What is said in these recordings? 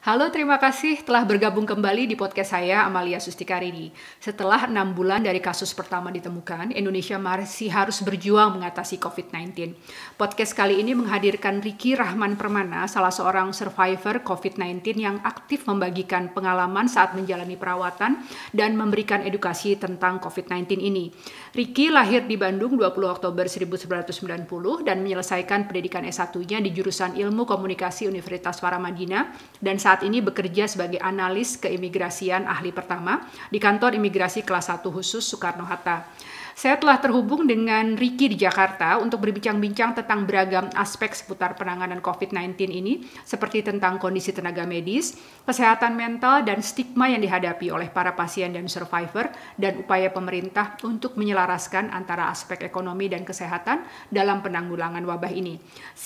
Halo, terima kasih telah bergabung kembali di podcast saya, Amalia Sustikarini. Setelah 6 bulan dari kasus pertama ditemukan, Indonesia masih harus berjuang mengatasi COVID-19. Podcast kali ini menghadirkan Riki Rahman Permana, salah seorang survivor COVID-19 yang aktif membagikan pengalaman saat menjalani perawatan dan memberikan edukasi tentang COVID-19 ini. Riki lahir di Bandung 20 Oktober 1990 dan menyelesaikan pendidikan S1-nya di jurusan Ilmu Komunikasi Universitas Paramadina dan saat ini bekerja sebagai analis keimigrasian ahli pertama di kantor imigrasi kelas 1 khusus Soekarno-Hatta. Saya telah terhubung dengan Riki di Jakarta untuk berbincang-bincang tentang beragam aspek seputar penanganan COVID-19 ini, seperti tentang kondisi tenaga medis, kesehatan mental, dan stigma yang dihadapi oleh para pasien dan survivor, dan upaya pemerintah untuk menyelaraskan antara aspek ekonomi dan kesehatan dalam penanggulangan wabah ini.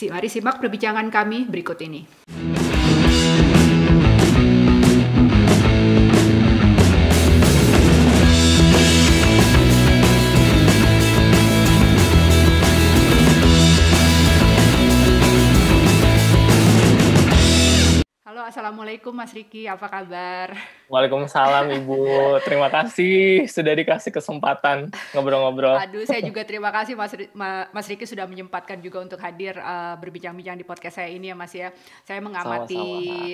Mari simak perbincangan kami berikut ini. Assalamualaikum Mas Riki, apa kabar? Waalaikumsalam Ibu, terima kasih sudah dikasih kesempatan ngobrol-ngobrol. Aduh, saya juga terima kasih Mas Riki sudah menyempatkan juga untuk hadir berbincang-bincang di podcast saya ini ya Mas ya. Saya mengamati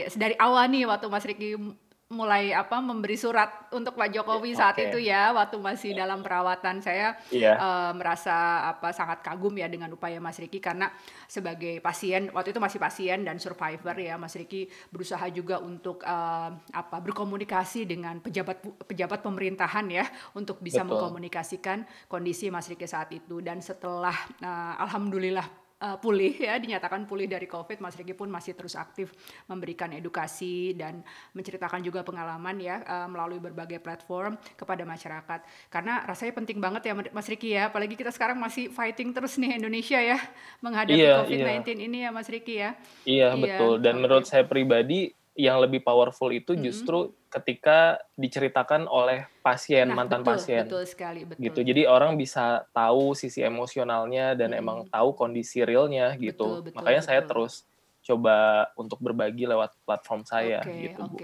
Sama-sama. dari awal nih waktu Mas Riki mulai memberi surat untuk Pak Jokowi saat itu ya, waktu masih dalam perawatan. Saya merasa sangat kagum ya dengan upaya Mas Riki, karena sebagai pasien, waktu itu masih pasien dan survivor ya, Mas Riki berusaha juga untuk berkomunikasi dengan pejabat pemerintahan ya, untuk bisa mengkomunikasikan kondisi Mas Riki saat itu. Dan setelah alhamdulillah pulih ya, dinyatakan pulih dari COVID, Mas Riki pun masih terus aktif memberikan edukasi dan menceritakan juga pengalaman ya melalui berbagai platform kepada masyarakat. Karena rasanya penting banget ya Mas Riki ya, apalagi kita sekarang masih fighting terus nih Indonesia ya menghadapi COVID-19 ini ya Mas Riki ya. Iya, betul. Dan menurut saya pribadi yang lebih powerful itu justru ketika diceritakan oleh pasien, mantan pasien. Betul sekali, betul. Gitu. Jadi orang bisa tahu sisi emosionalnya dan emang tahu kondisi realnya gitu. Makanya saya terus coba untuk berbagi lewat platform saya gitu, Bu.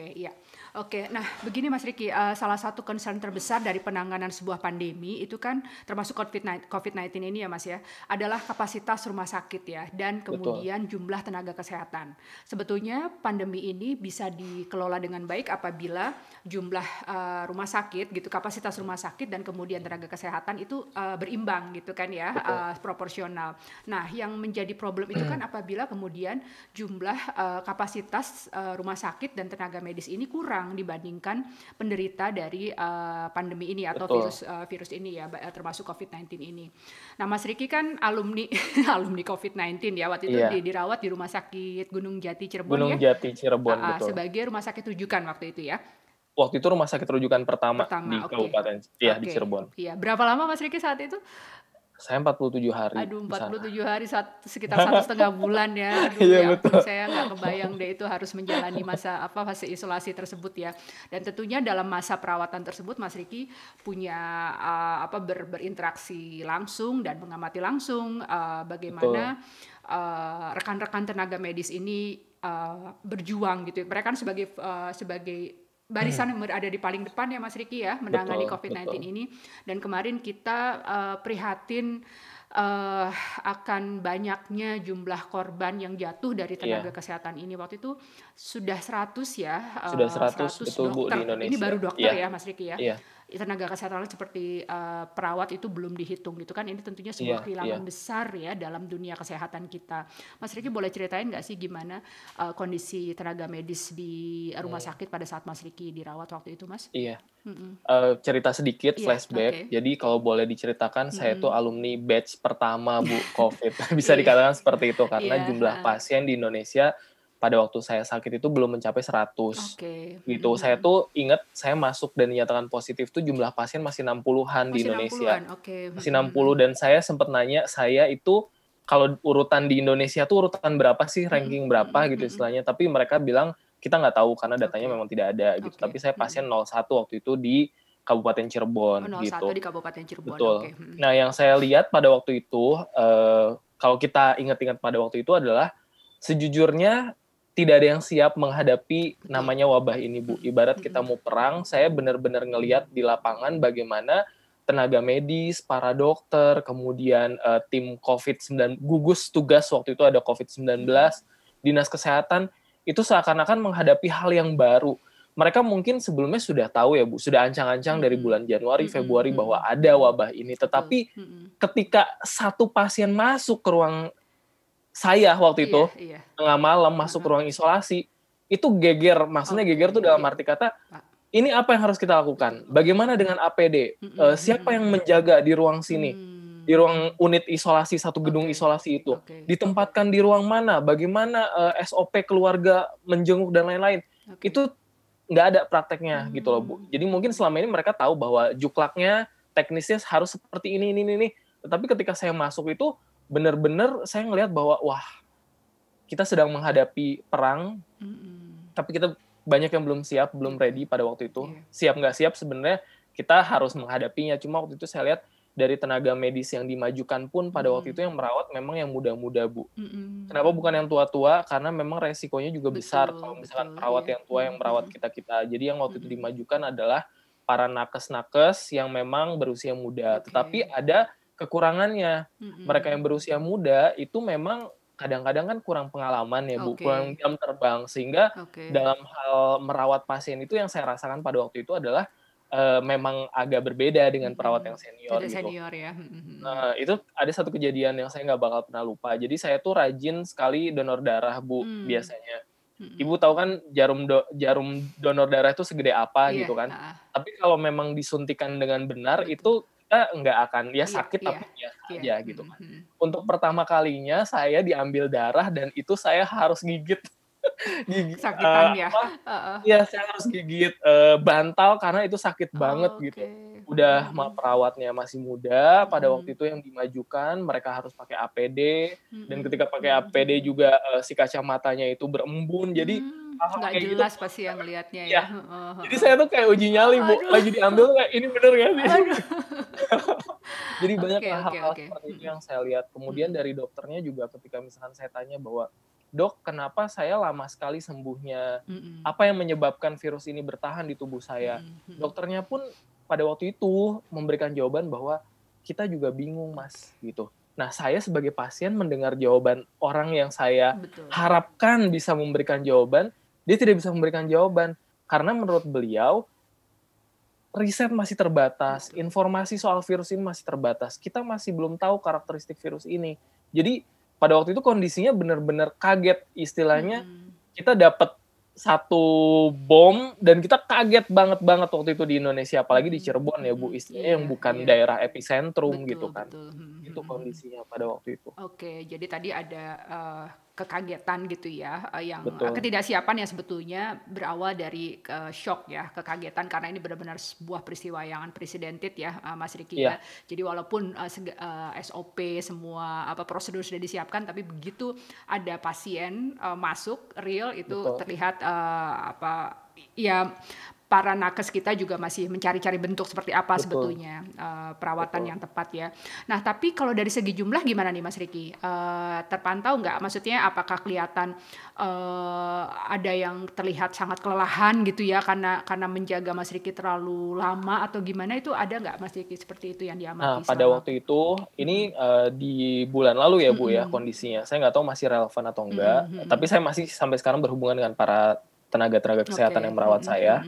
Oke, nah begini Mas Riki, salah satu concern terbesar dari penanganan sebuah pandemi itu kan termasuk COVID-19 ini ya Mas ya, adalah kapasitas rumah sakit ya, dan kemudian jumlah tenaga kesehatan. Sebetulnya pandemi ini bisa dikelola dengan baik apabila jumlah rumah sakit gitu, kapasitas rumah sakit dan kemudian tenaga kesehatan itu berimbang gitu kan ya, proporsional. Nah, yang menjadi problem itu kan apabila kemudian jumlah kapasitas rumah sakit dan tenaga medis ini kurang dibandingkan penderita dari pandemi ini atau virus ini ya, termasuk COVID-19 ini. Nah, Mas Riki kan alumni COVID-19 ya, waktu itu dirawat di Rumah Sakit Gunung Jati Cirebon Gunung Jati Cirebon, betul. Sebagai rumah sakit rujukan waktu itu ya. Waktu itu rumah sakit rujukan pertama di kabupaten, di Cirebon. Iya, berapa lama Mas Riki saat itu? Saya 47 hari. Aduh, 47 hari, sekitar 1,5 bulan ya. Aduh, ya ampun, saya nggak kebayang deh itu harus menjalani fase isolasi tersebut ya. Dan tentunya dalam masa perawatan tersebut Mas Riki punya berinteraksi langsung dan mengamati langsung bagaimana rekan-rekan tenaga medis ini berjuang gitu. Mereka kan sebagai barisan yang berada di paling depan ya Mas Riki ya, menangani COVID-19 ini. Dan kemarin kita prihatin akan banyaknya jumlah korban yang jatuh dari tenaga kesehatan ini. Waktu itu sudah 100 ya. Sudah 100 betul dokter. Bu di Indonesia. Ini baru dokter ya Mas Riki ya. Iya. Tenaga kesehatan seperti perawat itu belum dihitung gitu kan. Ini tentunya sebuah kehilangan besar ya dalam dunia kesehatan kita. Mas Riki boleh ceritain nggak sih gimana kondisi tenaga medis di rumah sakit pada saat Mas Riki dirawat waktu itu, Mas? Iya. Cerita sedikit flashback. Jadi kalau boleh diceritakan, saya tuh alumni batch pertama Bu COVID. Bisa dikatakan seperti itu karena jumlah pasien di Indonesia pada waktu saya sakit itu belum mencapai 100. Gitu. Saya tuh ingat saya masuk dan dinyatakan positif tuh jumlah pasien masih 60-an di Indonesia. Masih 60, dan saya sempat nanya, saya itu kalau urutan di Indonesia tuh urutan berapa sih, ranking berapa gitu istilahnya. Tapi mereka bilang kita nggak tahu karena datanya memang tidak ada gitu. Tapi saya pasien 01 waktu itu di Kabupaten Cirebon gitu. Di Kabupaten Cirebon. Betul. Nah, yang saya lihat pada waktu itu, kalau kita ingat-ingat pada waktu itu adalah sejujurnya tidak ada yang siap menghadapi namanya wabah ini, Bu. Ibarat kita mau perang, saya benar-benar ngelihat di lapangan bagaimana tenaga medis, para dokter, kemudian tim COVID-19, gugus tugas waktu itu ada COVID-19, dinas kesehatan, itu seakan-akan menghadapi hal yang baru. Mereka mungkin sebelumnya sudah tahu ya Bu, sudah ancang-ancang dari bulan Januari, Februari bahwa ada wabah ini. Tetapi ketika satu pasien masuk ke ruang saya waktu itu, tengah malam masuk ke ruang isolasi, itu geger. Maksudnya geger tuh dalam arti kata, ini apa yang harus kita lakukan? Bagaimana dengan APD? Siapa yang menjaga di ruang sini? Di ruang unit isolasi, satu gedung isolasi itu. Ditempatkan di ruang mana? Bagaimana SOP keluarga menjenguk dan lain-lain. Itu nggak ada prakteknya gitu loh, Bu. Jadi mungkin selama ini mereka tahu bahwa juklaknya, teknisnya harus seperti ini. Tetapi ketika saya masuk itu, benar-benar saya ngelihat bahwa, wah, kita sedang menghadapi perang, tapi kita banyak yang belum siap, belum ready pada waktu itu. Siap nggak siap sebenarnya kita harus menghadapinya. Cuma waktu itu saya lihat dari tenaga medis yang dimajukan pun pada waktu itu yang merawat memang yang muda-muda, Bu. Kenapa bukan yang tua-tua? Karena memang resikonya juga besar kalau misalkan perawat yang tua yang merawat kita-kita. Jadi yang waktu itu dimajukan adalah para nakes-nakes yang memang berusia muda. Tetapi ada kekurangannya. Mereka yang berusia muda itu memang kadang-kadang kan kurang pengalaman ya, Bu, kurang jam terbang, sehingga dalam hal merawat pasien itu yang saya rasakan pada waktu itu adalah memang agak berbeda dengan perawat yang senior gitu. Senior ya. Nah, itu ada satu kejadian yang saya nggak bakal pernah lupa. Jadi saya tuh rajin sekali donor darah, Bu, biasanya. Ibu tahu kan jarum donor darah itu segede apa gitu kan. Tapi kalau memang disuntikan dengan benar itu kita nggak akan sakit tapi biasa aja gitu kan. Untuk pertama kalinya saya diambil darah dan itu saya harus gigit sakitan ya. Iya, saya harus gigit bantal karena itu sakit banget gitu. Udah perawatnya masih muda pada waktu itu yang dimajukan, mereka harus pakai APD dan ketika pakai APD juga si kacamatanya itu berembun. Jadi nggak jelas gitu, pasti yang ngelihatnya ya. Jadi saya tuh kayak uji nyali, Bu, lagi diambil kayak ini bener gak sih? Jadi banyak hal-hal seperti itu yang saya lihat. Kemudian dari dokternya juga ketika misalkan saya tanya bahwa, Dok, kenapa saya lama sekali sembuhnya? Apa yang menyebabkan virus ini bertahan di tubuh saya? Dokternya pun pada waktu itu memberikan jawaban bahwa kita juga bingung, Mas, gitu. Nah, saya sebagai pasien mendengar jawaban orang yang saya harapkan bisa memberikan jawaban, dia tidak bisa memberikan jawaban. Karena menurut beliau, riset masih terbatas, informasi soal virus ini masih terbatas. Kita masih belum tahu karakteristik virus ini. Jadi, pada waktu itu kondisinya benar-benar kaget. Istilahnya, kita dapat satu bom, dan kita kaget banget waktu itu di Indonesia. Apalagi di Cirebon ya, Bu. Istilahnya yang bukan daerah epicentrum gitu kan. Itu kondisinya pada waktu itu. Oke, jadi tadi ada kekagetan gitu ya, yang ketidaksiapan yang sebetulnya berawal dari shock ya, kekagetan karena ini benar-benar sebuah peristiwa yang unprecedented ya, Mas Riki ya. Jadi walaupun SOP semua prosedur sudah disiapkan, tapi begitu ada pasien masuk real itu terlihat para nakes kita juga masih mencari-cari bentuk seperti apa sebetulnya perawatan yang tepat ya. Nah, tapi kalau dari segi jumlah gimana nih Mas Riki? Terpantau nggak? Maksudnya apakah kelihatan ada yang terlihat sangat kelelahan gitu ya karena menjaga Mas Riki terlalu lama atau gimana, itu ada nggak Mas Riki seperti itu yang diamati? Nah, pada waktu itu ini di bulan lalu ya Bu ya kondisinya. Saya nggak tahu masih relevan atau enggak, tapi saya masih sampai sekarang berhubungan dengan para tenaga kesehatan yang merawat saya.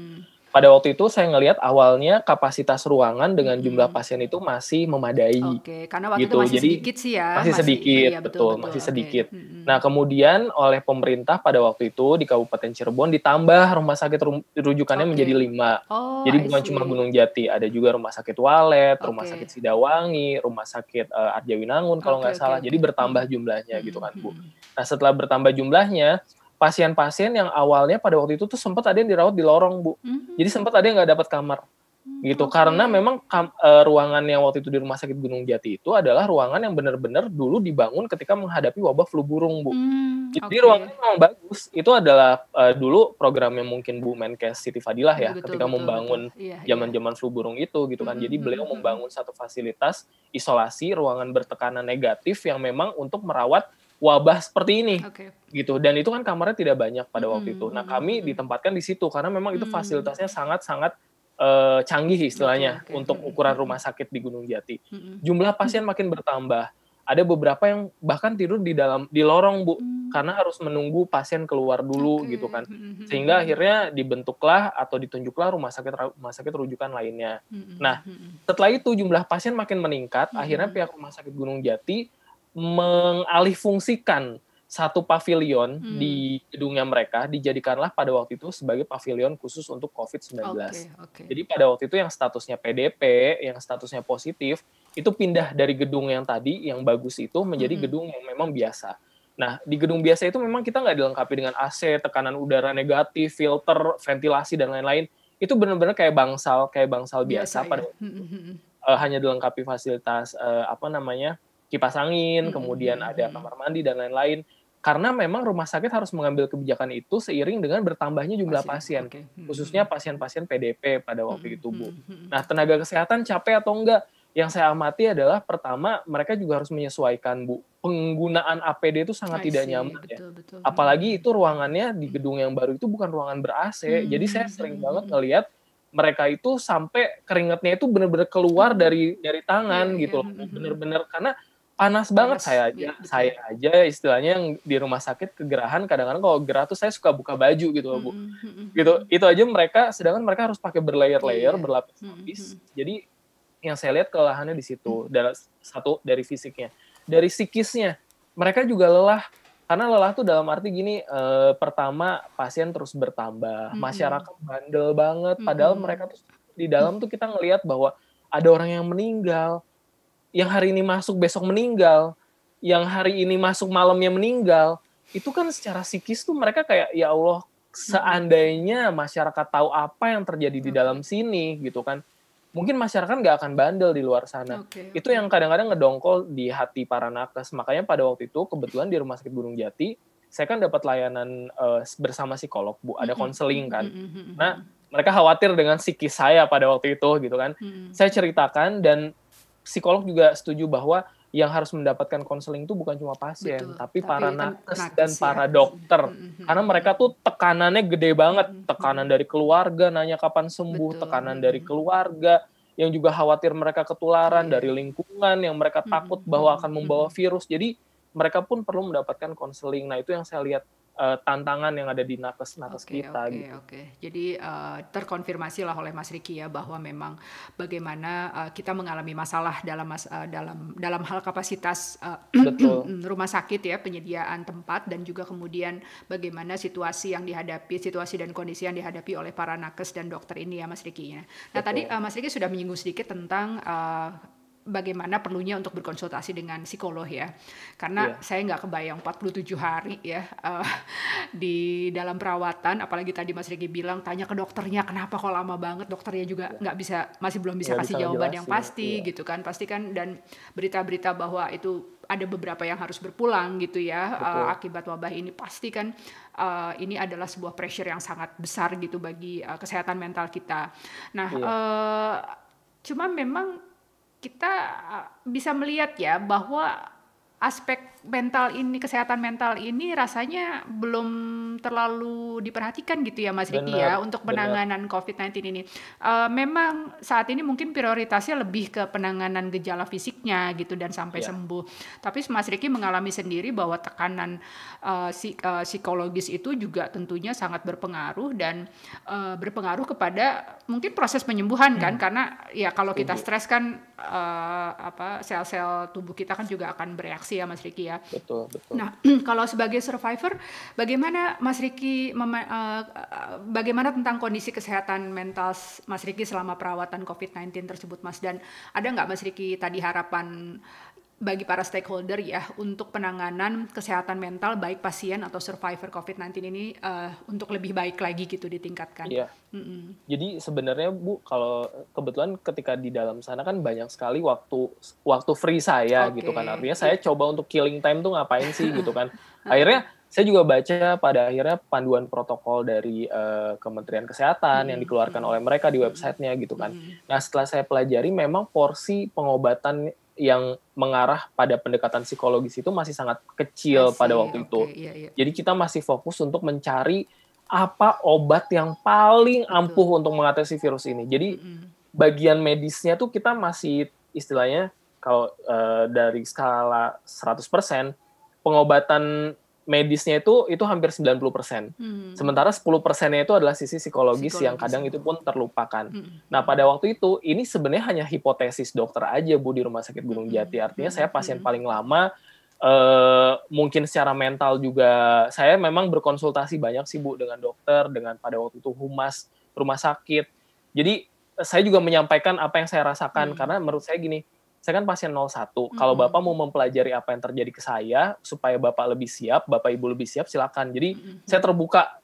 Pada waktu itu saya ngelihat awalnya kapasitas ruangan dengan jumlah pasien itu masih memadai. Karena waktu itu masih sedikit sih ya. Masih sedikit, iya, betul, masih sedikit. Nah, kemudian oleh pemerintah pada waktu itu di Kabupaten Cirebon ditambah rumah sakit rujukannya menjadi 5. Jadi bukan cuma Gunung Jati, ada juga rumah sakit Walet, rumah sakit Sidawangi, rumah sakit Arjawinangun kalau nggak salah. Jadi bertambah jumlahnya gitu kan, Bu. Nah, setelah bertambah jumlahnya, pasien-pasien yang awalnya pada waktu itu tuh sempat ada yang dirawat di lorong, Bu. Jadi sempat ada yang nggak dapat kamar. Gitu. Karena memang ruangan yang waktu itu di Rumah Sakit Gunung Jati itu adalah ruangan yang benar-benar dulu dibangun ketika menghadapi wabah flu burung, Bu. Jadi ruangannya memang bagus. Itu adalah dulu programnya mungkin Bu Menkes Siti Fadilah ya, ketika membangun zaman-zaman flu burung itu gitu kan. Jadi beliau membangun satu fasilitas isolasi ruangan bertekanan negatif yang memang untuk merawat wabah seperti ini, gitu. Dan itu kan kamarnya tidak banyak pada waktu itu. Nah, kami ditempatkan di situ karena memang itu fasilitasnya sangat-sangat canggih istilahnya untuk ukuran rumah sakit di Gunung Jati. Jumlah pasien makin bertambah. Ada beberapa yang bahkan tidur di lorong, Bu, karena harus menunggu pasien keluar dulu gitu kan. Sehingga akhirnya dibentuklah atau ditunjuklah rumah sakit rujukan lainnya. Nah, setelah itu jumlah pasien makin meningkat, akhirnya pihak Rumah Sakit Gunung Jati mengalihfungsikan satu pavilion di gedungnya mereka, dijadikanlah pada waktu itu sebagai pavilion khusus untuk COVID-19. Jadi pada waktu itu yang statusnya PDP, yang statusnya positif, itu pindah dari gedung yang tadi, yang bagus itu, menjadi gedung yang memang biasa. Nah, di gedung biasa itu memang kita nggak dilengkapi dengan AC, tekanan udara negatif, filter, ventilasi, dan lain-lain. Itu benar-benar kayak bangsal biasa. Pada waktu itu, hanya dilengkapi fasilitas, kipas angin, kemudian ada kamar mandi, dan lain-lain. Karena memang rumah sakit harus mengambil kebijakan itu seiring dengan bertambahnya jumlah pasien. Khususnya pasien-pasien PDP pada waktu itu, Bu. Nah, tenaga kesehatan capek atau enggak? Yang saya amati adalah, pertama, mereka juga harus menyesuaikan, Bu. Penggunaan APD itu sangat tidak nyaman, ya. Apalagi itu ruangannya di gedung yang baru itu bukan ruangan ber-AC. Jadi saya sering banget ngelihat mereka itu sampai keringatnya itu benar-benar keluar dari tangan gitu loh. Benar-benar karena panas banget. Saya aja istilahnya yang di rumah sakit kegerahan, kadang-kadang kalau gerah tuh saya suka buka baju gitu loh, Bu. Gitu. Itu aja sedangkan mereka harus pakai berlayer-layer, berlapis-lapis. Jadi yang saya lihat kelelahannya di situ. Satu dari fisiknya. Dari psikisnya, mereka juga lelah. Karena lelah tuh dalam arti gini, pertama pasien terus bertambah, masyarakat bandel banget, padahal mereka tuh di dalam tuh kita ngelihat bahwa ada orang yang meninggal, yang hari ini masuk besok meninggal, yang hari ini masuk malamnya meninggal. Itu kan secara psikis tuh mereka kayak, ya Allah, seandainya masyarakat tahu apa yang terjadi di dalam sini gitu kan, mungkin masyarakat nggak akan bandel di luar sana. Itu yang kadang-kadang ngedongkol di hati para nakes. Makanya pada waktu itu kebetulan di Rumah Sakit Gunung Jati, saya kan dapat layanan bersama psikolog, Bu, ada konseling kan. Nah, mereka khawatir dengan psikis saya pada waktu itu gitu kan. Saya ceritakan, dan psikolog juga setuju bahwa yang harus mendapatkan konseling itu bukan cuma pasien, tapi para nakes dan para dokter. Karena mereka tuh tekanannya gede banget. Tekanan dari keluarga, nanya kapan sembuh, tekanan dari keluarga, yang juga khawatir mereka ketularan, dari lingkungan, yang mereka takut bahwa akan membawa virus. Jadi mereka pun perlu mendapatkan konseling. Nah, itu yang saya lihat tantangan yang ada di nakes kita. Jadi terkonfirmasi lah oleh Mas Riki ya, bahwa memang bagaimana kita mengalami masalah dalam hal kapasitas rumah sakit ya, penyediaan tempat, dan juga kemudian bagaimana situasi dan kondisi yang dihadapi oleh para nakes dan dokter ini ya, Mas Riki ya. Nah, tadi Mas Riki sudah menyinggung sedikit tentang bagaimana perlunya untuk berkonsultasi dengan psikolog ya, karena saya nggak kebayang 47 hari ya di dalam perawatan, apalagi tadi Mas Riki bilang tanya ke dokternya kenapa kok lama banget, dokternya juga masih belum bisa kasih jawaban yang pasti gitu kan, dan berita-berita bahwa itu ada beberapa yang harus berpulang gitu ya akibat wabah ini, pasti kan ini adalah sebuah pressure yang sangat besar gitu bagi kesehatan mental kita. Nah, cuma memang kita bisa melihat ya bahwa aspek kesehatan mental ini rasanya belum terlalu diperhatikan gitu ya, Mas Riki ya, untuk penanganan COVID-19 ini. Memang saat ini mungkin prioritasnya lebih ke penanganan gejala fisiknya gitu dan sampai sembuh. Tapi Mas Riki mengalami sendiri bahwa tekanan psikologis itu juga tentunya sangat berpengaruh, dan berpengaruh kepada mungkin proses penyembuhan kan, karena ya kalau kita stres kan sel-sel tubuh kita kan juga akan bereaksi ya, Mas Riki ya. Betul. Nah, kalau sebagai survivor, bagaimana Mas Riki, bagaimana tentang kondisi kesehatan mental Mas Riki selama perawatan COVID-19 tersebut, Mas? Dan ada nggak, Mas Riki, tadi harapan bagi para stakeholder ya untuk penanganan kesehatan mental baik pasien atau survivor COVID-19 ini untuk lebih baik lagi gitu ditingkatkan? Iya. Jadi sebenarnya, Bu, kalau kebetulan ketika di dalam sana kan banyak sekali waktu free saya gitu kan. Artinya saya coba untuk killing time tuh ngapain sih gitu kan. Akhirnya saya juga baca pada akhirnya panduan protokol dari Kementerian Kesehatan yang dikeluarkan oleh mereka di websitenya gitu kan. Nah, setelah saya pelajari, memang porsi pengobatan yang mengarah pada pendekatan psikologis itu masih sangat kecil pada waktu itu. Jadi kita masih fokus untuk mencari apa obat yang paling ampuh untuk mengatasi virus ini. Jadi bagian medisnya tuh kita masih istilahnya kalau dari skala 100%, pengobatan medisnya itu hampir 90%. Sementara 10%-nya itu adalah sisi psikologis yang kadang itu pun terlupakan. Nah, pada waktu itu, ini sebenarnya hanya hipotesis dokter aja, Bu, di Rumah Sakit Gunung Jati. Artinya saya pasien paling lama, mungkin secara mental juga, saya memang berkonsultasi banyak sih, Bu, dengan dokter, dengan pada waktu itu humas rumah sakit. Jadi, saya juga menyampaikan apa yang saya rasakan, karena menurut saya gini, saya kan pasien 01. Kalau Bapak mau mempelajari apa yang terjadi ke saya, supaya Bapak lebih siap, Bapak Ibu lebih siap, silakan. Jadi, saya terbuka,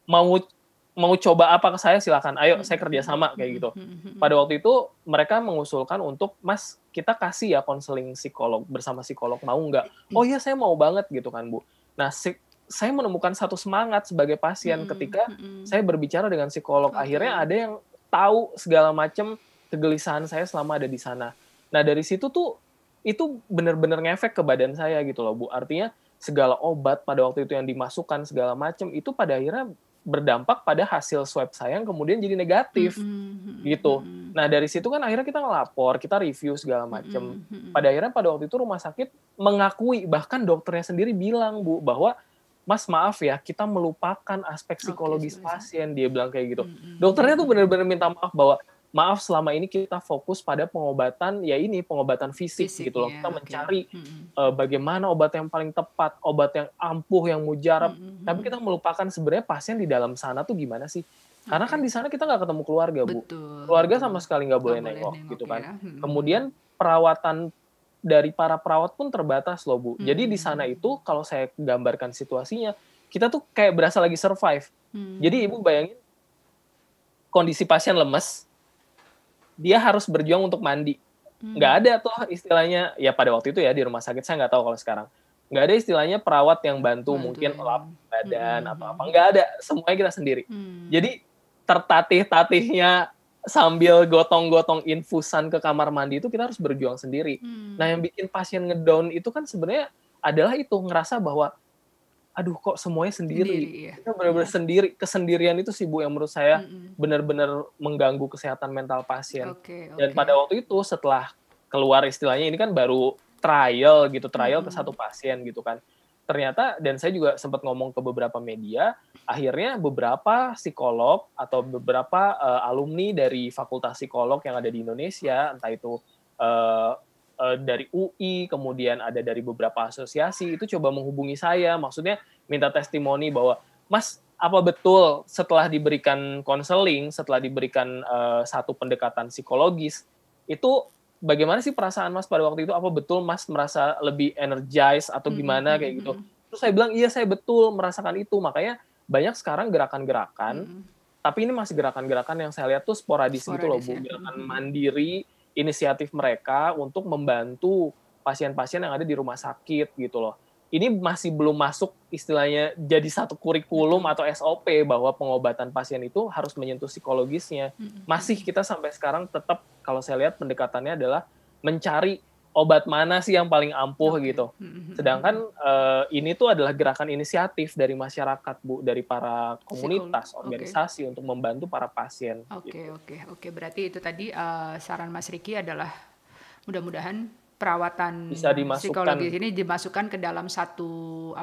mau coba apa ke saya, silakan. Ayo, saya kerjasama, kayak gitu. Pada waktu itu, mereka mengusulkan untuk, Mas, kita kasih ya konseling psikolog, bersama psikolog, mau nggak? Oh iya, saya mau banget, gitu kan, Bu. Nah, saya menemukan satu semangat sebagai pasien ketika saya berbicara dengan psikolog. Akhirnya ada yang tahu segala macam kegelisahan saya selama ada di sana. Nah, dari situ tuh, itu benar-benar ngefek ke badan saya gitu loh, Bu. Artinya, segala obat pada waktu itu yang dimasukkan, segala macam, itu pada akhirnya berdampak pada hasil swab saya yang kemudian jadi negatif, gitu. Nah, dari situ kan akhirnya kita ngelapor, kita review segala macam. Pada akhirnya pada waktu itu rumah sakit mengakui, bahkan dokternya sendiri bilang, Bu, bahwa, Mas, maaf ya, kita melupakan aspek psikologis pasien, dia bilang kayak gitu. Dokternya tuh benar-benar minta maaf bahwa, maaf selama ini kita fokus pada pengobatan, ya ini, pengobatan fisik gitu loh. Kita mencari bagaimana obat yang paling tepat, obat yang ampuh, yang mujarab. Tapi kita melupakan sebenarnya pasien di dalam sana tuh gimana sih. Karena kan di sana kita nggak ketemu keluarga, Bu. Keluarga sama sekali nggak boleh nengok gitu kan. Kemudian perawatan dari para perawat pun terbatas loh, Bu. Jadi di sana itu, kalau saya gambarkan situasinya, kita tuh kayak berasa lagi survive. Jadi Ibu bayangin, kondisi pasien lemes, dia harus berjuang untuk mandi. Nggak ada tuh istilahnya, ya pada waktu itu ya di rumah sakit, saya nggak tahu kalau sekarang. Nggak ada istilahnya perawat yang bantu mungkin lap badan atau apa. Nggak ada, semuanya kita sendiri. Jadi tertatih-tatihnya sambil gotong-gotong infusan ke kamar mandi itu kita harus berjuang sendiri. Nah, yang bikin pasien ngedown itu kan sebenarnya adalah itu, ngerasa bahwa aduh kok semuanya sendiri. Kita benar-benar sendiri. Kesendirian itu sih, Bu, yang menurut saya benar-benar mengganggu kesehatan mental pasien. Dan pada waktu itu setelah keluar istilahnya, ini kan baru trial gitu, trial ke satu pasien gitu kan. Ternyata, dan saya juga sempat ngomong ke beberapa media, akhirnya beberapa psikolog atau beberapa alumni dari fakultas psikolog yang ada di Indonesia, entah itu dari UI, kemudian ada dari beberapa asosiasi, itu coba menghubungi saya, maksudnya minta testimoni bahwa, Mas, apa betul setelah diberikan konseling, setelah diberikan satu pendekatan psikologis, itu bagaimana sih perasaan Mas pada waktu itu? Apa betul Mas merasa lebih energized atau gimana kayak gitu? Terus saya bilang, iya saya betul merasakan itu, makanya banyak sekarang gerakan-gerakan, tapi ini masih gerakan-gerakan yang saya lihat tuh sporadis gitu loh, Bu, gerakan mandiri, inisiatif mereka untuk membantu pasien-pasien yang ada di rumah sakit gitu loh. Ini masih belum masuk istilahnya jadi satu kurikulum atau SOP bahwa pengobatan pasien itu harus menyentuh psikologisnya. Masih kita sampai sekarang tetap, kalau saya lihat pendekatannya adalah mencari obat mana sih yang paling ampuh gitu. Sedangkan ini tuh adalah gerakan inisiatif dari masyarakat, Bu, dari para komunitas, organisasi untuk membantu para pasien. Oke. Berarti itu tadi saran Mas Riki adalah mudah-mudahan perawatan bisa psikologis ini dimasukkan ke dalam suatu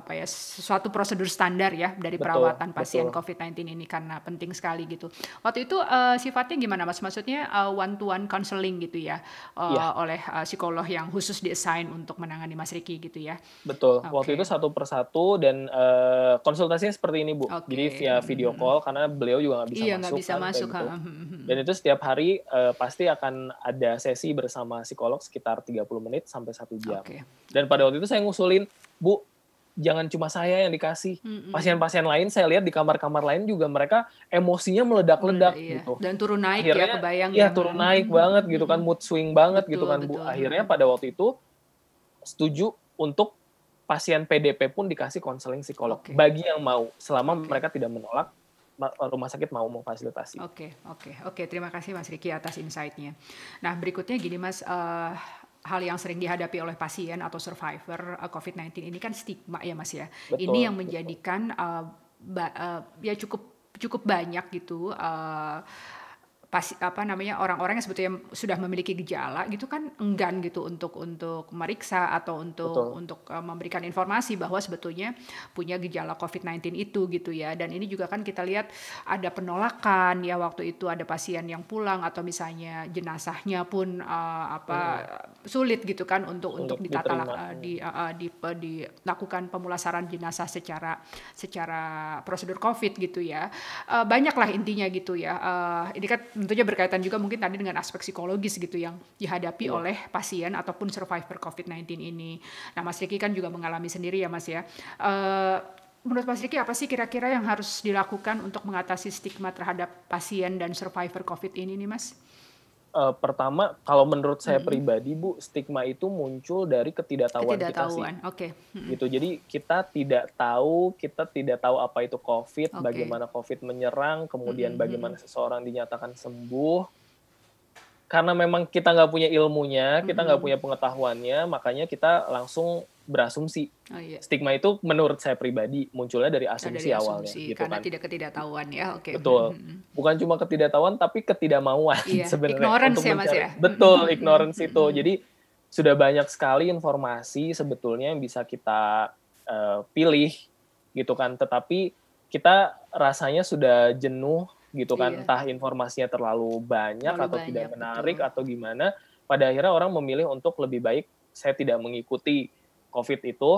prosedur standar ya dari perawatan pasien COVID-19 ini, karena penting sekali gitu. Waktu itu sifatnya gimana, Mas? Maksudnya one-to-one counseling gitu ya, oleh psikolog yang khusus di-assign untuk menangani Mas Riki gitu ya? Betul. Waktu itu satu persatu dan konsultasinya seperti ini, Bu. Jadi via video call karena beliau juga nggak bisa masuk. Gitu. Dan itu setiap hari pasti akan ada sesi bersama psikolog sekitar 30 menit sampai 1 jam. Dan pada waktu itu saya ngusulin, Bu, jangan cuma saya yang dikasih. Pasien-pasien lain saya lihat di kamar-kamar lain juga mereka emosinya meledak-ledak gitu. Dan turun naik akhirnya, ya, kebayang ya. Turun naik banget gitu kan, mood swing banget gitu kan, Bu. Akhirnya pada waktu itu setuju untuk pasien PDP pun dikasih konseling psikolog. Bagi yang mau, selama mereka tidak menolak, rumah sakit mau memfasilitasi. Oke. Terima kasih Mas Riki atas insight-nya. Nah, berikutnya gini Mas, hal yang sering dihadapi oleh pasien atau survivor COVID-19 ini kan stigma ya Mas ya. Betul, ini yang menjadikan ya cukup banyak gitu orang-orang yang sebetulnya sudah memiliki gejala gitu kan enggan gitu untuk meriksa atau untuk memberikan informasi bahwa sebetulnya punya gejala COVID-19 itu gitu ya. Dan ini juga kan kita lihat ada penolakan ya, waktu itu ada pasien yang pulang atau misalnya jenazahnya pun sulit gitu kan untuk ditata dilakukan pemulasaran jenazah secara prosedur COVID gitu ya. Banyaklah intinya gitu ya. Ini kan tentunya berkaitan juga mungkin tadi dengan aspek psikologis gitu yang dihadapi oleh pasien ataupun survivor COVID-19 ini. Nah Mas Riki kan juga mengalami sendiri ya Mas ya. Menurut Mas Riki apa sih kira-kira yang harus dilakukan untuk mengatasi stigma terhadap pasien dan survivor COVID ini nih Mas? Pertama, kalau menurut saya pribadi, Bu, stigma itu muncul dari ketidaktahuan kita sih. Gitu. Jadi kita tidak tahu apa itu COVID, bagaimana COVID menyerang, kemudian bagaimana seseorang dinyatakan sembuh. Karena memang kita nggak punya ilmunya, kita nggak punya pengetahuannya, makanya kita langsung berasumsi. Stigma itu menurut saya pribadi munculnya dari asumsi awalnya. Gitu karena kan. tidak ketidaktahuan ya. Betul. Bukan cuma ketidaktahuan, tapi ketidakmauan sebenarnya. Ignorance untuk ya Mas ya. Betul, ignorance itu. Jadi sudah banyak sekali informasi sebetulnya yang bisa kita pilih gitu kan. Tetapi kita rasanya sudah jenuh gitu kan. Entah informasinya terlalu banyak atau tidak menarik atau gimana. Pada akhirnya orang memilih untuk lebih baik saya tidak mengikuti COVID itu,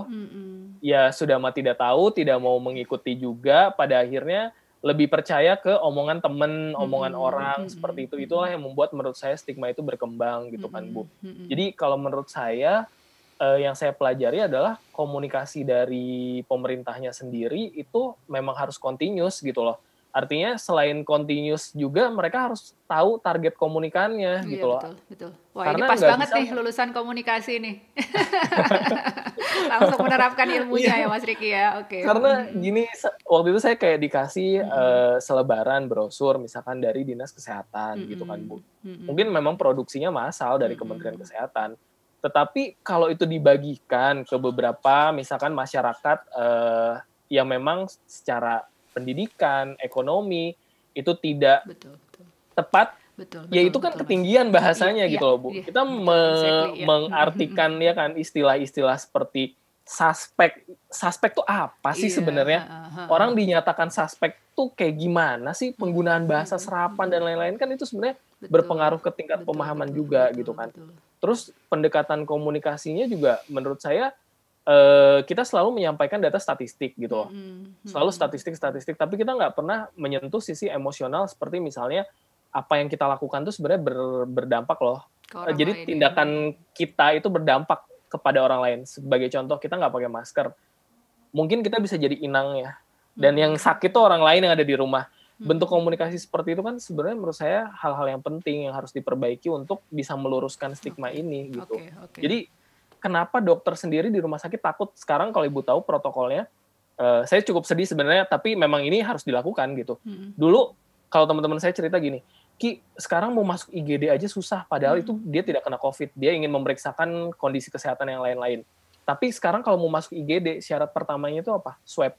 ya sudah mah tidak tahu, tidak mau mengikuti juga, pada akhirnya lebih percaya ke omongan temen, omongan orang, seperti itu. Itulah yang membuat menurut saya stigma itu berkembang gitu kan, Bu. Jadi kalau menurut saya, yang saya pelajari adalah komunikasi dari pemerintahnya sendiri itu memang harus continuous gitu loh. Artinya selain continuous juga mereka harus tahu target komunikannya gitu loh. Betul. Wah, karena ini pas banget nih lulusan komunikasi nih. Langsung menerapkan ilmunya ya Mas Riki ya. Karena gini, waktu itu saya kayak dikasih selebaran brosur misalkan dari Dinas Kesehatan gitu kan, Bu. Mungkin memang produksinya massal dari Kementerian Kesehatan. Tetapi kalau itu dibagikan ke beberapa misalkan masyarakat yang memang secara pendidikan, ekonomi itu tidak tepat, ya itu kan ketinggian bahasanya gitu loh, Bu. Kita mengartikan ya kan istilah-istilah seperti suspek. Suspek tuh apa sih sebenarnya? Orang dinyatakan suspek tuh kayak gimana sih, penggunaan bahasa serapan dan lain-lain kan itu sebenarnya berpengaruh ke tingkat pemahaman juga gitu kan. Terus pendekatan komunikasinya juga menurut saya kita selalu menyampaikan data statistik gitu loh. Selalu statistik, tapi kita nggak pernah menyentuh sisi emosional seperti misalnya apa yang kita lakukan tuh sebenarnya berdampak loh. Jadi tindakan kita itu berdampak kepada orang lain. Sebagai contoh, kita nggak pakai masker. Mungkin kita bisa jadi inang ya. Dan yang sakit tuh orang lain yang ada di rumah. Bentuk komunikasi seperti itu kan sebenarnya menurut saya hal-hal yang penting yang harus diperbaiki untuk bisa meluruskan stigma ini gitu. Jadi kenapa dokter sendiri di rumah sakit takut sekarang kalau Ibu tahu protokolnya, saya cukup sedih sebenarnya, tapi memang ini harus dilakukan gitu. Dulu kalau teman-teman saya cerita gini, Ki, sekarang mau masuk IGD aja susah, padahal itu dia tidak kena COVID, dia ingin memeriksakan kondisi kesehatan yang lain-lain. Tapi sekarang kalau mau masuk IGD, syarat pertamanya itu apa? Swab.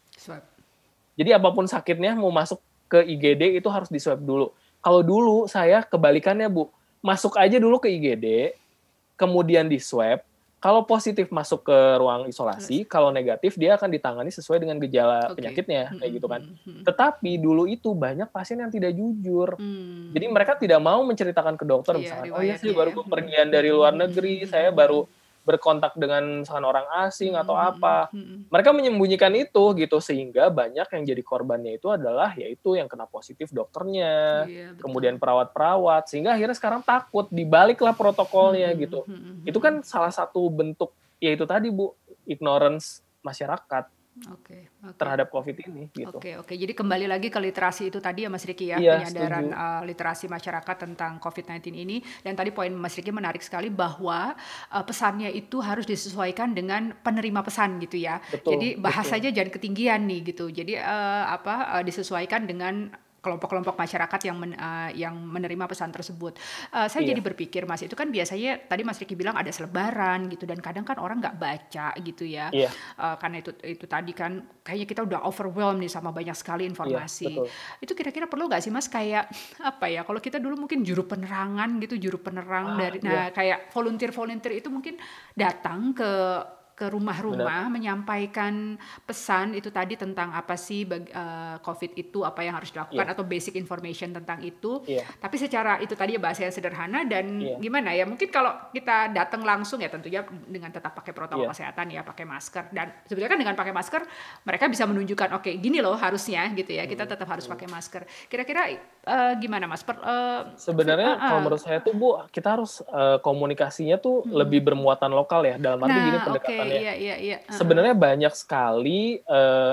Jadi apapun sakitnya mau masuk ke IGD itu harus di swab dulu. Kalau dulu saya kebalikannya, Bu, masuk aja dulu ke IGD, kemudian di swab. Kalau positif masuk ke ruang isolasi, kalau negatif dia akan ditangani sesuai dengan gejala penyakitnya, kayak gitu kan. Tetapi dulu itu banyak pasien yang tidak jujur. Jadi mereka tidak mau menceritakan ke dokter, misalkan, oh ya saya baru bepergian dari luar negeri, saya baru berkontak dengan misalkan orang asing atau apa. Mereka menyembunyikan itu gitu, sehingga banyak yang jadi korbannya itu adalah yaitu yang kena positif dokternya, kemudian perawat-perawat, sehingga akhirnya sekarang takut, dibaliklah protokolnya gitu. Itu kan salah satu bentuk, yaitu tadi Bu, ignorance masyarakat terhadap COVID ini gitu. Jadi kembali lagi ke literasi itu tadi ya Mas Riki ya, penyadaran literasi masyarakat tentang COVID-19 ini. Dan tadi poin Mas Riki menarik sekali bahwa pesannya itu harus disesuaikan dengan penerima pesan gitu ya. Jadi bahasanya jangan ketinggian nih gitu. Jadi disesuaikan dengan kelompok-kelompok masyarakat yang menerima pesan tersebut. Saya jadi berpikir Mas, itu kan biasanya tadi Mas Riki bilang ada selebaran gitu, dan kadang kan orang nggak baca gitu ya. Karena itu tadi kan kayaknya kita udah overwhelmed nih sama banyak sekali informasi. Itu kira-kira perlu nggak sih Mas kayak apa ya? Kalau kita dulu mungkin juru penerangan gitu, juru penerang kayak volunteer itu mungkin datang ke rumah-rumah menyampaikan pesan itu tadi tentang apa sih COVID itu, apa yang harus dilakukan atau basic information tentang itu. Tapi secara itu tadi bahasa yang sederhana dan gimana ya, mungkin kalau kita datang langsung ya tentunya dengan tetap pakai protokol kesehatan ya, pakai masker, dan sebetulnya kan dengan pakai masker mereka bisa menunjukkan oke, gini loh harusnya gitu ya, kita tetap harus pakai masker. Kira-kira gimana Mas? Sebenarnya kalau menurut saya tuh Bu, kita harus komunikasinya tuh lebih bermuatan lokal ya, dalam arti gini pendekatan. Sebenarnya banyak sekali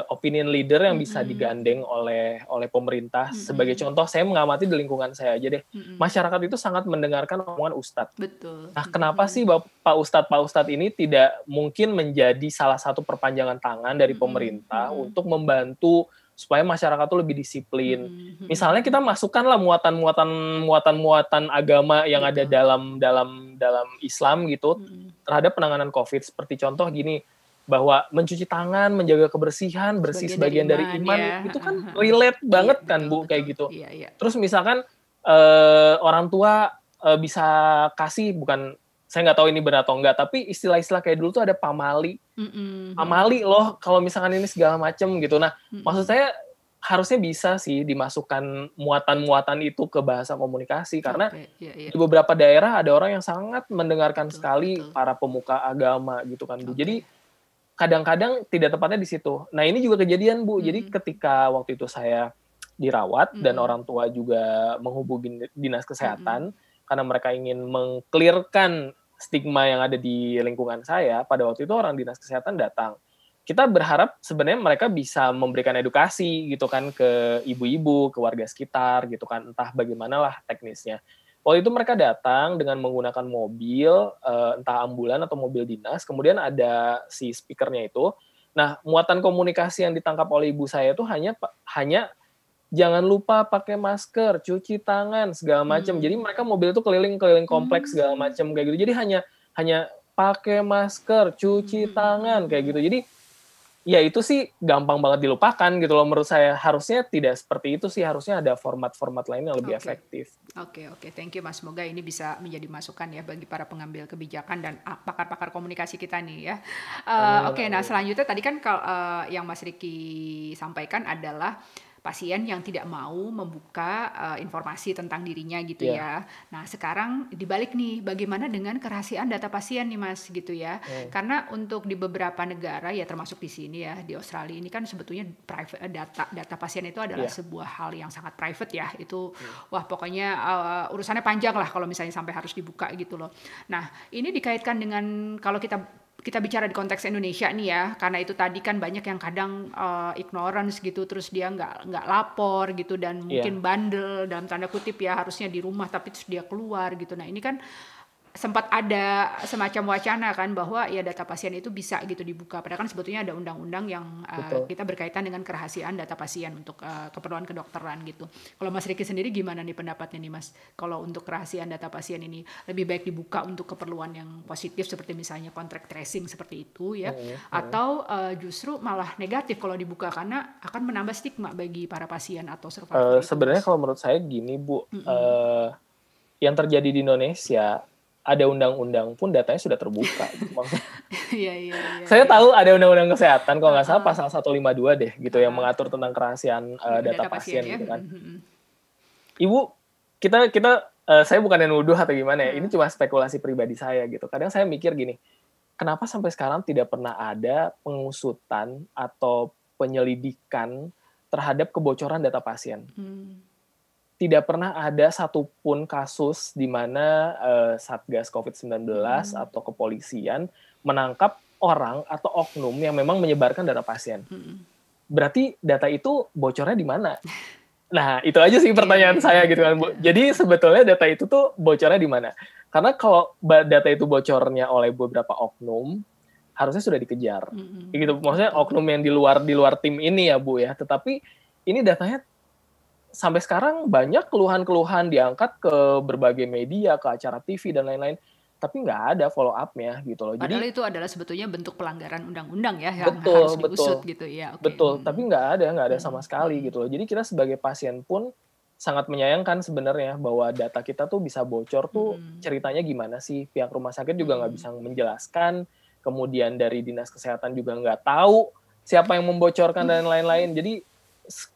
opinion leader yang bisa digandeng oleh pemerintah. Sebagai contoh, saya mengamati di lingkungan saya aja deh. Masyarakat itu sangat mendengarkan omongan ustadz. Betul. Nah, kenapa sih Pak Ustadz ini tidak mungkin menjadi salah satu perpanjangan tangan dari pemerintah untuk membantu supaya masyarakat tuh lebih disiplin. Misalnya kita masukkanlah muatan agama yang ada dalam Islam gitu terhadap penanganan COVID. Seperti contoh gini, bahwa mencuci tangan, menjaga kebersihan, bersih sebagian dari iman, itu kan relate banget kan Bu, kayak gitu. Terus misalkan orang tua bisa kasih, bukan, saya nggak tahu ini benar atau enggak, tapi istilah-istilah kayak dulu tuh ada pamali. Pamali loh, kalau misalkan ini segala macem gitu. Nah, maksud saya harusnya bisa sih dimasukkan muatan-muatan itu ke bahasa komunikasi, karena di beberapa daerah ada orang yang sangat mendengarkan sekali para pemuka agama gitu kan Bu. Jadi kadang-kadang tidak tepatnya di situ. Nah, ini juga kejadian Bu. Jadi ketika waktu itu saya dirawat dan orang tua juga menghubungi dinas kesehatan karena mereka ingin mengklirkan stigma yang ada di lingkungan saya, pada waktu itu orang dinas kesehatan datang. Kita berharap sebenarnya mereka bisa memberikan edukasi gitu kan ke ibu-ibu, ke warga sekitar gitu kan, entah bagaimanalah teknisnya. Waktu itu mereka datang dengan menggunakan mobil, entah ambulan atau mobil dinas, kemudian ada si speakernya itu. Nah, muatan komunikasi yang ditangkap oleh ibu saya itu hanya jangan lupa pakai masker, cuci tangan, segala macam. Jadi mereka mobil itu keliling kompleks segala macam kayak gitu. Jadi hanya pakai masker, cuci tangan kayak gitu. Jadi ya itu sih gampang banget dilupakan gitu loh menurut saya. Harusnya tidak seperti itu sih, harusnya ada format-format lain yang lebih efektif. Oke, thank you Mas. Semoga ini bisa menjadi masukan ya bagi para pengambil kebijakan dan pakar-pakar komunikasi kita nih ya. Nah selanjutnya tadi kan yang Mas Riki sampaikan adalah pasien yang tidak mau membuka informasi tentang dirinya gitu ya. Nah sekarang dibalik nih, bagaimana dengan kerahasiaan data pasien nih Mas gitu ya. Karena untuk di beberapa negara ya termasuk di sini ya, di Australia ini kan sebetulnya private data pasien itu adalah sebuah hal yang sangat private ya. Itu wah pokoknya urusannya panjang lah kalau misalnya sampai harus dibuka gitu loh. Nah ini dikaitkan dengan kalau kita bicara di konteks Indonesia nih ya, karena itu tadi kan banyak yang kadang ignorance gitu, terus dia nggak lapor gitu, dan mungkin bandel dalam tanda kutip ya, harusnya di rumah tapi terus dia keluar gitu. Nah ini kan sempat ada semacam wacana kan bahwa ya data pasien itu bisa gitu dibuka, padahal kan sebetulnya ada undang-undang yang kita berkaitan dengan kerahasiaan data pasien untuk keperluan kedokteran gitu. Kalau Mas Riki sendiri gimana nih pendapatnya nih Mas, kalau untuk kerahasiaan data pasien ini lebih baik dibuka untuk keperluan yang positif seperti misalnya contact tracing seperti itu ya, atau justru malah negatif kalau dibuka karena akan menambah stigma bagi para pasien atau survivor? Sebenarnya kalau menurut saya gini Bu, yang terjadi di Indonesia, ada undang-undang pun datanya sudah terbuka. Saya tahu ada undang-undang kesehatan, kalau nggak salah pasal 152 deh, gitu, yang mengatur tentang kerahasiaan data pasien gitu kan. Ibu, saya bukan yang nuduh atau gimana ya, ini cuma spekulasi pribadi saya gitu. Kadang saya mikir gini, kenapa sampai sekarang tidak pernah ada pengusutan atau penyelidikan terhadap kebocoran data pasien? Tidak pernah ada satupun kasus di mana Satgas COVID-19 atau kepolisian menangkap orang atau oknum yang memang menyebarkan data pasien. Berarti data itu bocornya di mana? Nah, itu aja sih pertanyaan saya gitu kan Bu. Jadi sebetulnya data itu tuh bocornya di mana? Karena kalau data itu bocornya oleh beberapa oknum, harusnya sudah dikejar. Gitu. Maksudnya oknum yang di luar tim ini ya Bu ya. Tetapi ini datanya sampai sekarang banyak keluhan-keluhan diangkat ke berbagai media, ke acara TV dan lain-lain, tapi nggak ada follow up-nya gitu loh. Padahal itu adalah sebetulnya bentuk pelanggaran undang-undang ya yang betul, harus diusut gitu ya. Betul, tapi nggak ada sama sekali gitu loh. Jadi kita sebagai pasien pun sangat menyayangkan sebenarnya bahwa data kita tuh bisa bocor tuh ceritanya gimana sih? Pihak rumah sakit juga nggak bisa menjelaskan, kemudian dari dinas kesehatan juga nggak tahu siapa yang membocorkan dan lain-lain. Jadi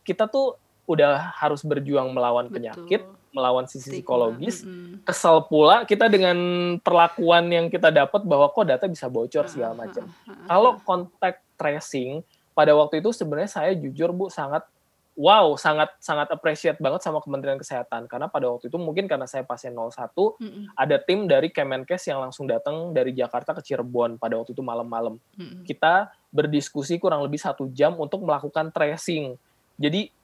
kita tuh udah harus berjuang melawan penyakit, melawan sisi psikologis. Kesel pula kita dengan perlakuan yang kita dapat bahwa kok data bisa bocor segala macam. Kalau contact tracing pada waktu itu sebenarnya saya jujur Bu sangat appreciate banget sama Kementerian Kesehatan karena pada waktu itu mungkin karena saya pasien 01 ada tim dari Kemenkes yang langsung datang dari Jakarta ke Cirebon pada waktu itu malam-malam. Kita berdiskusi kurang lebih 1 jam untuk melakukan tracing. Jadi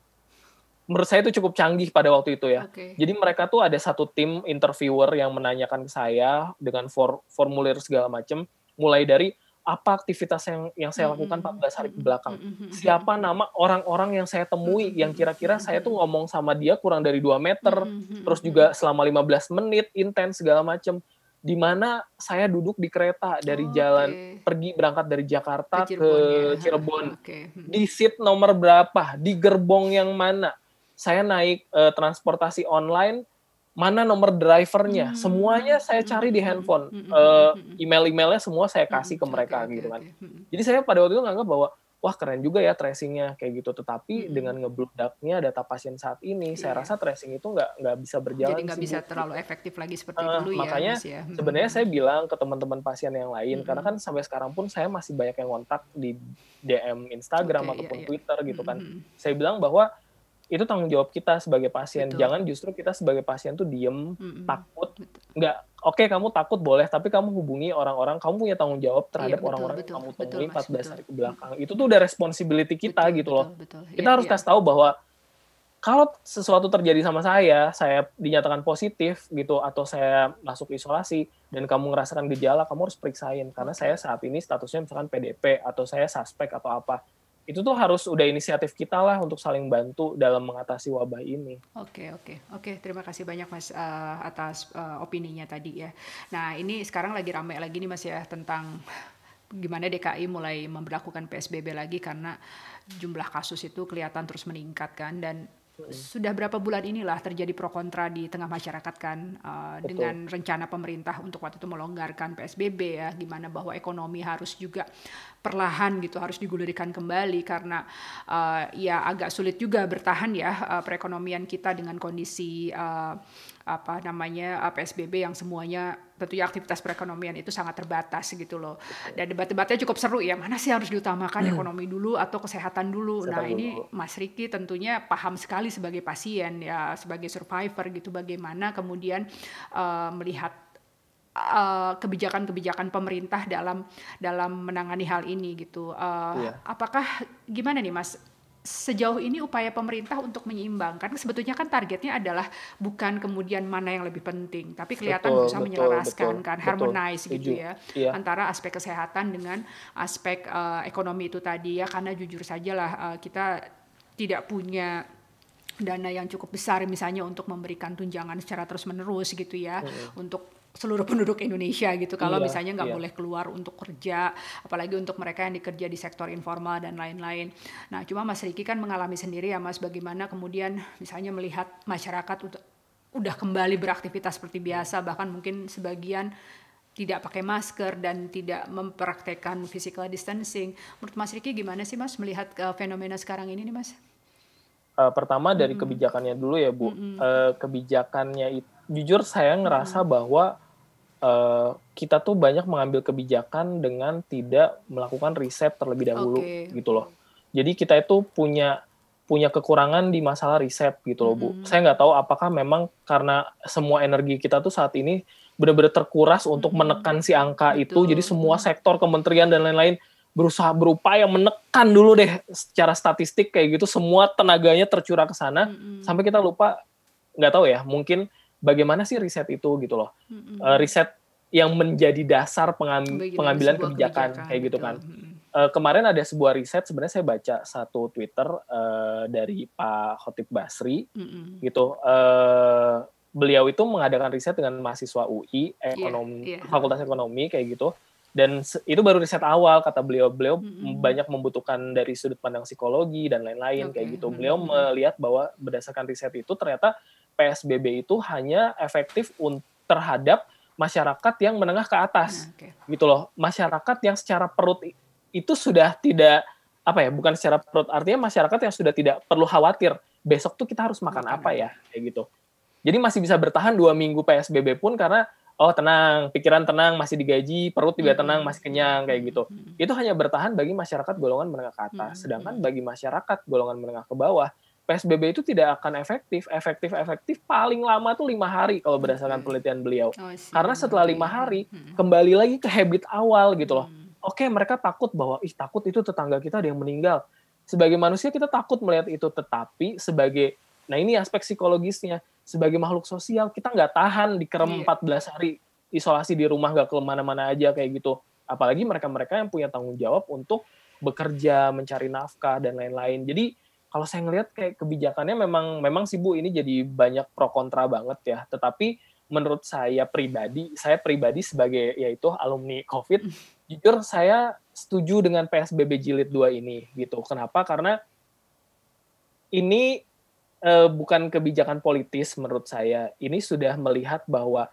menurut saya itu cukup canggih pada waktu itu ya. Jadi mereka tuh ada satu tim interviewer yang menanyakan ke saya dengan formulir segala macam, mulai dari apa aktivitas yang saya lakukan 14 hari ke belakang. Siapa nama orang-orang yang saya temui yang kira-kira saya tuh ngomong sama dia kurang dari 2 meter, terus juga selama 15 menit intens segala macam. Di mana saya duduk di kereta dari jalan pergi berangkat dari Jakarta ke Cirebon. Di seat nomor berapa, di gerbong yang mana. Saya naik transportasi online, mana nomor drivernya, semuanya saya cari di handphone, email-emailnya semua saya kasih ke mereka gitu kan. Jadi saya pada waktu itu nganggap bahwa wah keren juga ya tracingnya kayak gitu, tetapi dengan ngebludaknya data pasien saat ini, saya rasa tracing itu nggak bisa berjalan. Jadi nggak bisa terlalu efektif lagi seperti dulu makanya, ya. Makanya sebenarnya saya bilang ke teman-teman pasien yang lain, karena kan sampai sekarang pun saya masih banyak yang kontak di DM Instagram ataupun Twitter gitu kan. Saya bilang bahwa itu tanggung jawab kita sebagai pasien. Jangan justru kita sebagai pasien tuh diem, takut. Oke, kamu takut boleh, tapi kamu hubungi orang-orang, kamu punya tanggung jawab terhadap orang-orang yang kamu temui 14 hari ke belakang. Itu tuh udah responsibility kita gitu loh. Kita harus kasih tahu bahwa kalau sesuatu terjadi sama saya dinyatakan positif gitu, atau saya masuk isolasi, dan kamu ngerasakan gejala, kamu harus periksain. Karena saya saat ini statusnya misalkan PDP, atau saya suspek atau apa. Itu tuh harus udah inisiatif kita lah untuk saling bantu dalam mengatasi wabah ini. Oke. Terima kasih banyak Mas atas opininya tadi ya. Nah ini sekarang lagi ramai lagi nih Mas ya tentang gimana DKI mulai memberlakukan PSBB lagi karena jumlah kasus itu kelihatan terus meningkat kan, dan sudah berapa bulan inilah terjadi pro kontra di tengah masyarakat kan dengan rencana pemerintah untuk waktu itu melonggarkan PSBB ya, gimana bahwa ekonomi harus juga perlahan gitu harus digulirkan kembali karena ya agak sulit juga bertahan ya perekonomian kita dengan kondisi PSBB yang semuanya tentunya aktivitas perekonomian itu sangat terbatas gitu loh. Dan debat-debatnya cukup seru ya, mana sih harus diutamakan ekonomi dulu atau kesehatan dulu. Ini Mas Riki tentunya paham sekali sebagai pasien ya, sebagai survivor gitu, bagaimana kemudian melihat kebijakan-kebijakan pemerintah dalam menangani hal ini gitu. Apakah gimana nih Mas? Sejauh ini upaya pemerintah untuk menyeimbangkan, sebetulnya kan targetnya adalah bukan kemudian mana yang lebih penting, tapi kelihatan berusaha menyelaraskan kan, harmonize gitu ya, antara aspek kesehatan dengan aspek ekonomi itu tadi ya, karena jujur saja lah kita tidak punya dana yang cukup besar misalnya untuk memberikan tunjangan secara terus-menerus gitu ya, untuk seluruh penduduk Indonesia gitu. Kalau misalnya nggak boleh keluar untuk kerja, apalagi untuk mereka yang dikerja di sektor informal dan lain-lain. Nah, cuma Mas Riki kan mengalami sendiri ya Mas, bagaimana kemudian misalnya melihat masyarakat udah kembali beraktivitas seperti biasa, bahkan mungkin sebagian tidak pakai masker dan tidak mempraktekkan physical distancing. Menurut Mas Riki gimana sih Mas melihat fenomena sekarang ini nih Mas? Pertama dari kebijakannya dulu ya Bu. Kebijakannya itu, jujur saya ngerasa bahwa kita tuh banyak mengambil kebijakan dengan tidak melakukan riset terlebih dahulu gitu loh. Jadi kita itu punya kekurangan di masalah riset gitu loh Bu. Saya nggak tahu apakah memang karena semua energi kita tuh saat ini benar-benar terkuras untuk menekan si angka itu. Jadi semua sektor, kementerian dan lain-lain berupaya menekan dulu deh secara statistik kayak gitu, semua tenaganya tercurah ke sana sampai kita lupa, nggak tahu ya, mungkin bagaimana sih riset itu gitu loh. Riset yang menjadi dasar pengambilan kebijakan kayak gitu kan. kemarin ada sebuah riset, sebenarnya saya baca satu Twitter dari Pak Khotib Basri, gitu. Beliau itu mengadakan riset dengan mahasiswa UI, Fakultas Ekonomi kayak gitu. Dan itu baru riset awal, kata beliau. Beliau banyak membutuhkan dari sudut pandang psikologi dan lain-lain kayak gitu. Beliau melihat bahwa berdasarkan riset itu ternyata PSBB itu hanya efektif terhadap masyarakat yang menengah ke atas, gitu loh. Masyarakat yang secara perut itu sudah tidak bukan secara perut, artinya masyarakat yang sudah tidak perlu khawatir besok tuh kita harus makan apa ya, kayak gitu. Jadi masih bisa bertahan 2 minggu PSBB pun karena tenang, pikiran tenang, masih digaji, perut juga tenang, masih kenyang kayak gitu. Itu hanya bertahan bagi masyarakat golongan menengah ke atas. Sedangkan bagi masyarakat golongan menengah ke bawah, PSBB itu tidak akan efektif. Efektif paling lama tuh 5 hari kalau berdasarkan penelitian beliau. Karena setelah 5 hari kembali lagi ke habit awal gitu loh. Oke, mereka takut bahwa takut itu tetangga kita ada yang meninggal. Sebagai manusia kita takut melihat itu, tetapi ini aspek psikologisnya. Sebagai makhluk sosial, kita nggak tahan dikerem 14 hari isolasi di rumah, nggak kemana-mana aja kayak gitu. Apalagi mereka-mereka yang punya tanggung jawab untuk bekerja, mencari nafkah, dan lain-lain. Jadi, kalau saya ngelihat kayak kebijakannya memang sih Bu, ini jadi banyak pro kontra banget ya. Tetapi menurut saya pribadi sebagai yaitu alumni COVID, jujur saya setuju dengan PSBB jilid 2 ini gitu. Kenapa? Karena ini bukan kebijakan politis menurut saya. Ini sudah melihat bahwa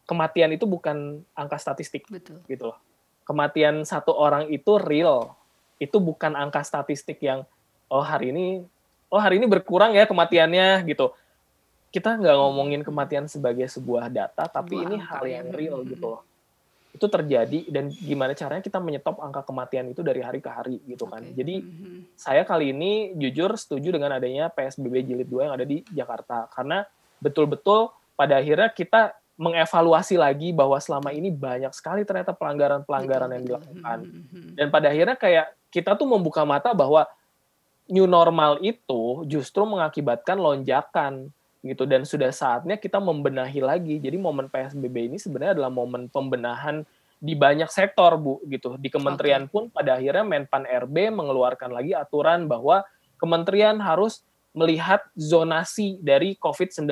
kematian itu bukan angka statistik. Betul. Gitu loh. Kematian satu orang itu real. Itu bukan angka statistik yang hari ini berkurang ya kematiannya gitu. Kita nggak ngomongin kematian sebagai sebuah data, tapi ini hal yang real gitu loh. Itu terjadi dan gimana caranya kita menyetop angka kematian itu dari hari ke hari gitu kan. Jadi saya kali ini jujur setuju dengan adanya PSBB jilid 2 yang ada di Jakarta, karena betul-betul pada akhirnya kita mengevaluasi lagi bahwa selama ini banyak sekali ternyata pelanggaran-pelanggaran yang dilakukan. Dan pada akhirnya kayak kita tuh membuka mata bahwa new normal itu justru mengakibatkan lonjakan gitu, dan sudah saatnya kita membenahi lagi. Jadi momen PSBB ini sebenarnya adalah momen pembenahan di banyak sektor Bu gitu. Di kementerian pun pada akhirnya Menpan RB mengeluarkan lagi aturan bahwa kementerian harus melihat zonasi dari COVID-19.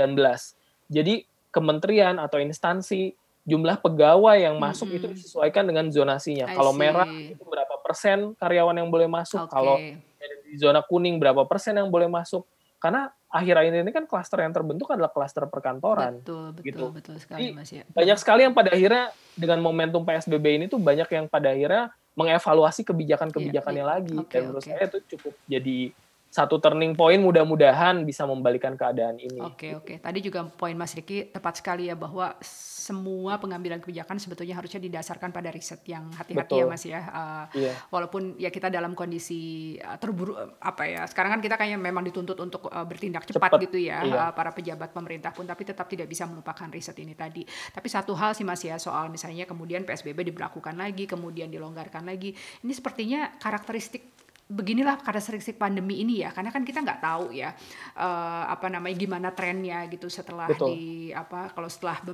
Jadi kementerian atau instansi jumlah pegawai yang masuk itu disesuaikan dengan zonasinya. Kalau merah itu berapa persen karyawan yang boleh masuk, kalau di zona kuning berapa persen yang boleh masuk. Karena akhir-akhir ini kan klaster yang terbentuk adalah klaster perkantoran. Betul sekali Mas ya. Banyak sekali yang pada akhirnya dengan momentum PSBB ini tuh banyak yang pada akhirnya mengevaluasi kebijakan-kebijakannya lagi. Dan menurut saya itu cukup jadi satu turning point, mudah-mudahan bisa membalikan keadaan ini. Oke. Tadi juga poin Mas Riki tepat sekali ya, bahwa semua pengambilan kebijakan sebetulnya harusnya didasarkan pada riset yang hati-hati ya Mas ya. Walaupun ya kita dalam kondisi terburu sekarang kan kita kayaknya memang dituntut untuk bertindak cepat gitu ya, para pejabat pemerintah pun, tapi tetap tidak bisa melupakan riset ini tadi. Tapi satu hal sih Mas ya, soal misalnya kemudian PSBB diberlakukan lagi, kemudian dilonggarkan lagi. Ini sepertinya beginilah karakteristik pandemi ini ya, karena kan kita nggak tahu ya gimana trennya gitu setelah kalau setelah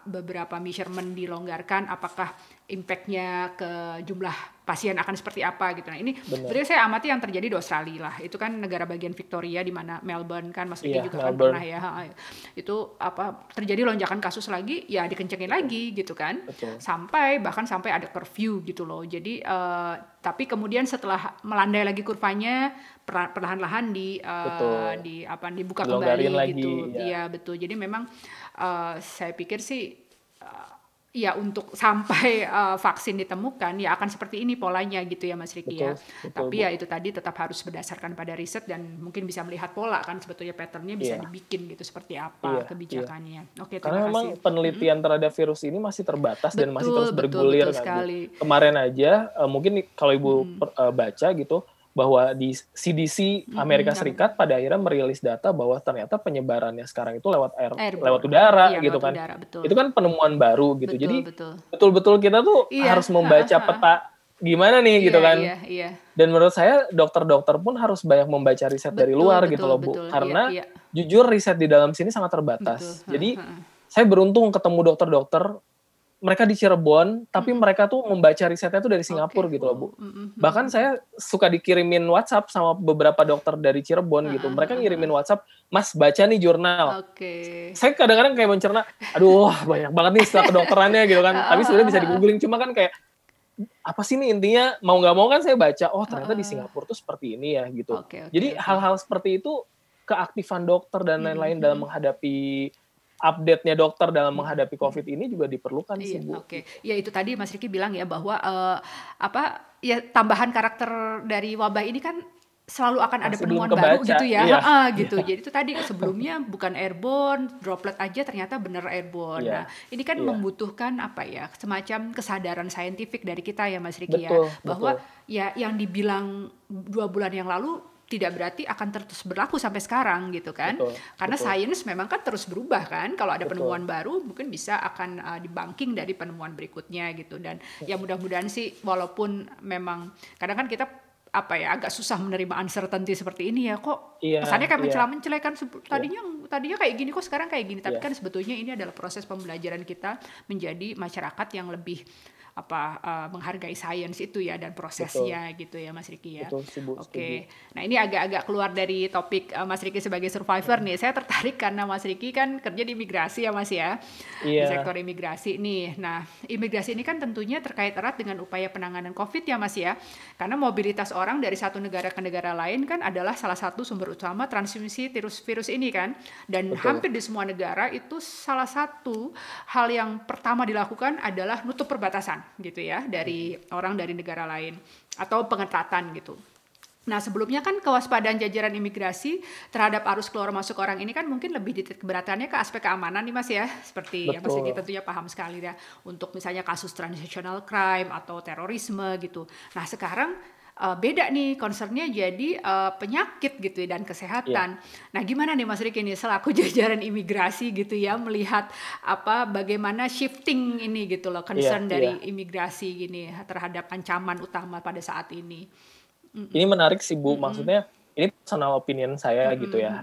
beberapa measurement dilonggarkan, apakah impact-nya ke jumlah pasien akan seperti apa gitu. Nah ini berarti saya amati yang terjadi di Australia lah, itu kan negara bagian Victoria di mana Melbourne kan Mas Diki juga kan pernah ya, itu terjadi lonjakan kasus lagi ya dikencengin lagi gitu kan. Sampai ada curfew gitu loh. Jadi tapi kemudian setelah melandai lagi kurvanya, perlahan-lahan dibuka kembali gitu. Iya betul. Jadi memang saya pikir sih ya untuk sampai vaksin ditemukan ya akan seperti ini polanya gitu ya Mas Riki ya. Tapi ya itu tadi tetap harus berdasarkan pada riset dan mungkin bisa melihat pola kan, sebetulnya patternnya bisa dibikin gitu seperti apa kebijakannya. Oke, karena memang penelitian terhadap virus ini masih terbatas dan masih terus bergulir kan. Kemarin aja mungkin kalau Ibu baca gitu bahwa di CDC Amerika Serikat pada akhirnya merilis data bahwa ternyata penyebarannya sekarang itu lewat udara gitu kan. Itu kan penemuan baru gitu. Jadi betul-betul kita tuh harus membaca peta gimana nih gitu kan. Dan menurut saya dokter-dokter pun harus banyak membaca riset dari luar gitu loh Bu. Karena jujur riset di dalam sini sangat terbatas. Jadi saya beruntung ketemu dokter-dokter mereka di Cirebon, tapi mereka tuh membaca risetnya tuh dari Singapura gitu loh, Bu. Bahkan saya suka dikirimin WhatsApp sama beberapa dokter dari Cirebon gitu. Mereka ngirimin WhatsApp, "Mas, baca nih jurnal." Saya kadang-kadang kayak mencerna, aduh banyak banget nih istilah kedokterannya gitu kan. Tapi sebenarnya bisa di-googling, cuma kan kayak, apa sih nih intinya, mau nggak mau kan saya baca, oh ternyata di Singapura tuh seperti ini ya gitu. Jadi hal-hal seperti itu, keaktifan dokter dan lain-lain dalam menghadapi update-nya dokter dalam menghadapi COVID ini juga diperlukan sih, Bu. Ya itu tadi Mas Riki bilang ya bahwa ya tambahan karakter dari wabah ini kan selalu akan ada penemuan baru gitu ya. Gitu. Jadi itu tadi sebelumnya bukan airborne, droplet aja ternyata bener airborne. Nah, ini kan membutuhkan apa ya, semacam kesadaran saintifik dari kita ya Mas Riki ya, bahwa ya yang dibilang 2 bulan yang lalu tidak berarti akan terus berlaku sampai sekarang gitu kan. Karena sains memang kan terus berubah kan. Kalau ada penemuan baru mungkin bisa akan dibangking dari penemuan berikutnya gitu. Dan ya mudah-mudahan sih walaupun memang kadang kan kita agak susah menerima uncertainty seperti ini ya, kok kesannya kayak mencela-mencelekan tadinya kayak gini kok sekarang kayak gini, tapi kan sebetulnya ini adalah proses pembelajaran kita menjadi masyarakat yang lebih menghargai sains itu ya dan prosesnya gitu ya Mas Riki ya. Nah ini agak-agak keluar dari topik Mas Riki sebagai survivor nih. Saya tertarik karena Mas Riki kan kerja di imigrasi ya Mas ya, di sektor imigrasi nih. Nah imigrasi ini kan tentunya terkait erat dengan upaya penanganan COVID ya Mas ya, karena mobilitas orang dari satu negara ke negara lain kan adalah salah satu sumber utama transmisi virus ini kan, dan hampir di semua negara itu salah satu hal yang pertama dilakukan adalah nutup perbatasan gitu ya dari orang dari negara lain atau pengetatan gitu. Nah sebelumnya kan kewaspadaan jajaran imigrasi terhadap arus keluar masuk orang ini kan mungkin lebih dititik keberatannya ke aspek keamanan nih Mas ya, seperti yang Mas Riki tentunya paham sekali ya, untuk misalnya kasus transnational crime atau terorisme gitu. Nah sekarang beda nih concernnya jadi penyakit gitu dan kesehatan. Nah gimana nih Mas Riki nih selaku jajaran imigrasi gitu ya, melihat bagaimana shifting ini gitu loh, concern dari imigrasi gini terhadap ancaman utama pada saat ini. Ini menarik sih Bu, maksudnya ini personal opinion saya gitu ya.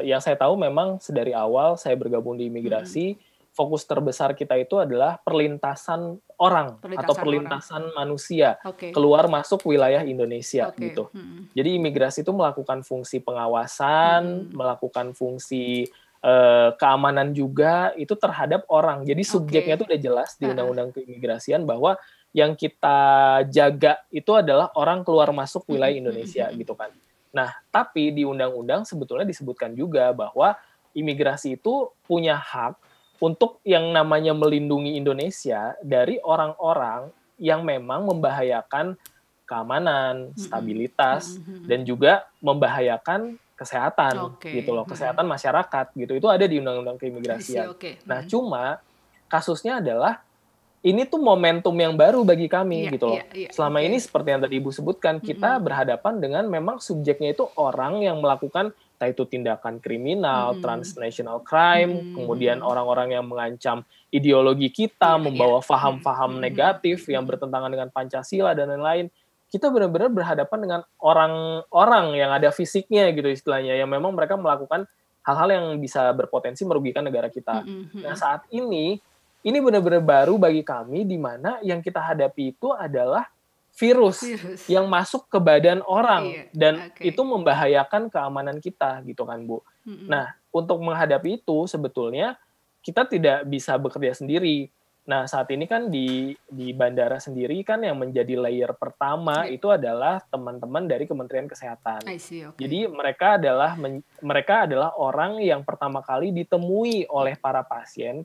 Yang saya tahu memang sedari awal saya bergabung di imigrasi, fokus terbesar kita itu adalah perlintasan orang atau perlintasan manusia keluar masuk wilayah Indonesia gitu. Jadi imigrasi itu melakukan fungsi pengawasan, melakukan fungsi keamanan juga itu terhadap orang. Jadi subjeknya itu udah jelas di Undang-Undang Keimigrasian bahwa yang kita jaga itu adalah orang keluar masuk wilayah Indonesia gitu kan. Nah, tapi di undang-undang sebetulnya disebutkan juga bahwa imigrasi itu punya hak untuk yang namanya melindungi Indonesia dari orang-orang yang memang membahayakan keamanan, stabilitas, dan juga membahayakan kesehatan gitu loh, kesehatan masyarakat gitu. Itu ada di Undang-Undang Keimigrasian. Nah, cuma kasusnya adalah ini tuh momentum yang baru bagi kami gitu loh. Selama ini seperti yang tadi Ibu sebutkan, kita berhadapan dengan memang subjeknya itu orang yang melakukan entah itu tindakan kriminal, transnational crime, kemudian orang-orang yang mengancam ideologi kita, membawa paham-paham negatif yang bertentangan dengan Pancasila dan lain-lain. Kita benar-benar berhadapan dengan orang-orang yang ada fisiknya gitu istilahnya, yang memang mereka melakukan hal-hal yang bisa berpotensi merugikan negara kita. Nah saat ini benar-benar baru bagi kami, di mana yang kita hadapi itu adalah virus yang masuk ke badan orang dan itu membahayakan keamanan kita gitu kan Bu. Nah untuk menghadapi itu sebetulnya kita tidak bisa bekerja sendiri. Nah saat ini kan di bandara sendiri kan yang menjadi layer pertama itu adalah teman-teman dari Kementerian Kesehatan. Jadi mereka adalah orang yang pertama kali ditemui oleh para pasien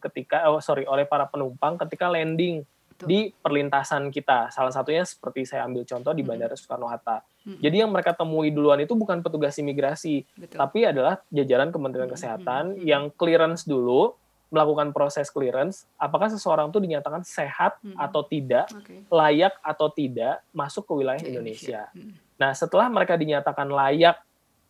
oleh para penumpang ketika landing di perlintasan kita. Salah satunya seperti saya ambil contoh di Bandara Soekarno-Hatta. Jadi yang mereka temui duluan itu bukan petugas imigrasi, tapi adalah jajaran Kementerian Kesehatan yang clearance dulu, melakukan proses clearance, apakah seseorang itu dinyatakan sehat atau tidak, layak atau tidak masuk ke wilayah Indonesia. Nah, setelah mereka dinyatakan layak,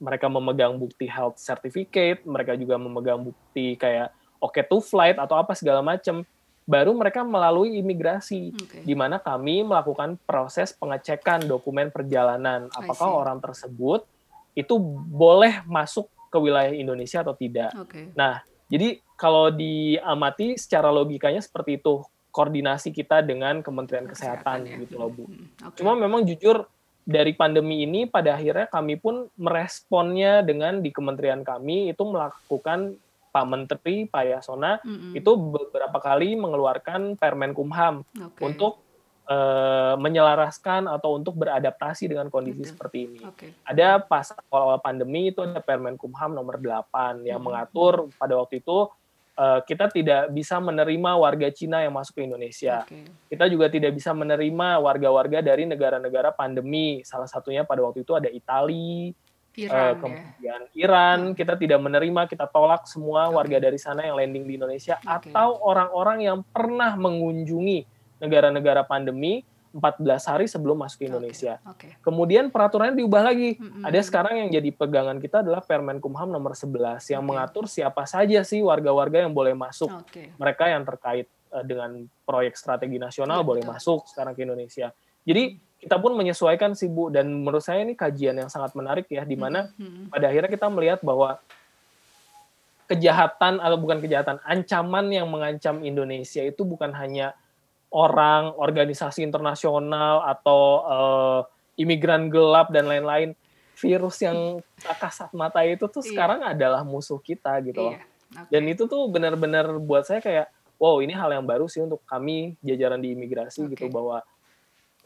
mereka memegang bukti health certificate, mereka juga memegang bukti kayak okay to flight atau apa segala macam, baru mereka melalui imigrasi, di mana kami melakukan proses pengecekan dokumen perjalanan, apakah orang tersebut itu boleh masuk ke wilayah Indonesia atau tidak. Nah, jadi kalau diamati secara logikanya seperti itu. koordinasi kita dengan Kementerian Kesehatan ya. gitu loh Bu. Cuma memang jujur dari pandemi ini pada akhirnya kami pun meresponnya dengan di kementerian kami itu melakukan Pak Menteri, Pak Yasona itu beberapa kali mengeluarkan Permenkumham untuk menyelaraskan atau untuk beradaptasi dengan kondisi seperti ini. Ada pas awal pandemi itu ada Permenkumham nomor 8 yang mengatur pada waktu itu kita tidak bisa menerima warga Cina yang masuk ke Indonesia. Kita juga tidak bisa menerima warga-warga dari negara-negara pandemi. Salah satunya pada waktu itu ada Italia, kemudian Iran. Kita tidak menerima, kita tolak semua warga dari sana yang landing di Indonesia atau orang-orang yang pernah mengunjungi negara-negara pandemi 14 hari sebelum masuk ke Indonesia. Kemudian peraturannya diubah lagi. Ada sekarang yang jadi pegangan kita adalah Permenkumham nomor 11 yang mengatur siapa saja sih warga-warga yang boleh masuk. Mereka yang terkait dengan proyek strategi nasional boleh masuk sekarang ke Indonesia. Jadi kita pun menyesuaikan sih Bu, dan menurut saya ini kajian yang sangat menarik ya, di mana pada akhirnya kita melihat bahwa kejahatan atau bukan kejahatan, ancaman yang mengancam Indonesia itu bukan hanya orang, organisasi internasional, atau imigran gelap, dan lain-lain. Virus yang tak kasat mata itu tuh sekarang adalah musuh kita gitu loh. Dan itu tuh benar-benar buat saya kayak, wow ini hal yang baru sih untuk kami jajaran di imigrasi gitu, bahwa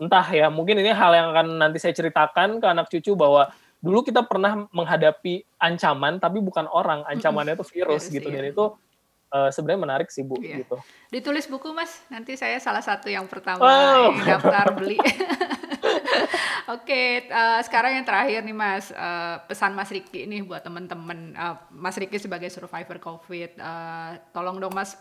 entah ya, mungkin ini hal yang akan nanti saya ceritakan ke anak cucu, bahwa dulu kita pernah menghadapi ancaman, tapi bukan orang, ancamannya itu virus gitu, dan itu sebenarnya menarik sih Bu gitu. Ditulis buku Mas, nanti saya salah satu yang pertama yang daftar beli. Sekarang yang terakhir nih Mas, pesan Mas Riki nih buat teman-teman. Mas Riki sebagai survivor COVID, tolong dong Mas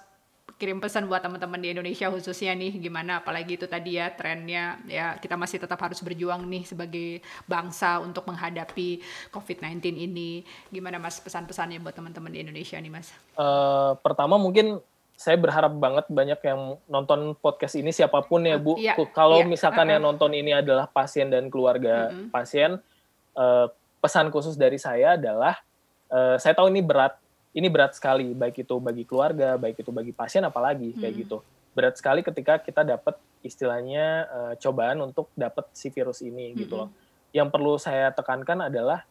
kirim pesan buat teman-teman di Indonesia khususnya nih, gimana, apalagi itu tadi ya trennya ya, kita masih tetap harus berjuang nih sebagai bangsa untuk menghadapi COVID-19 ini. Gimana Mas pesan-pesannya buat teman-teman di Indonesia nih Mas? Pertama mungkin saya berharap banget banyak yang nonton podcast ini, siapapun ya Bu. Kalau misalkan yang nonton ini adalah pasien dan keluarga pasien, pesan khusus dari saya adalah, saya tahu ini berat sekali, baik itu bagi keluarga, baik itu bagi pasien, apalagi kayak gitu. Berat sekali ketika kita dapat istilahnya cobaan untuk dapat si virus ini gitu loh. Yang perlu saya tekankan adalah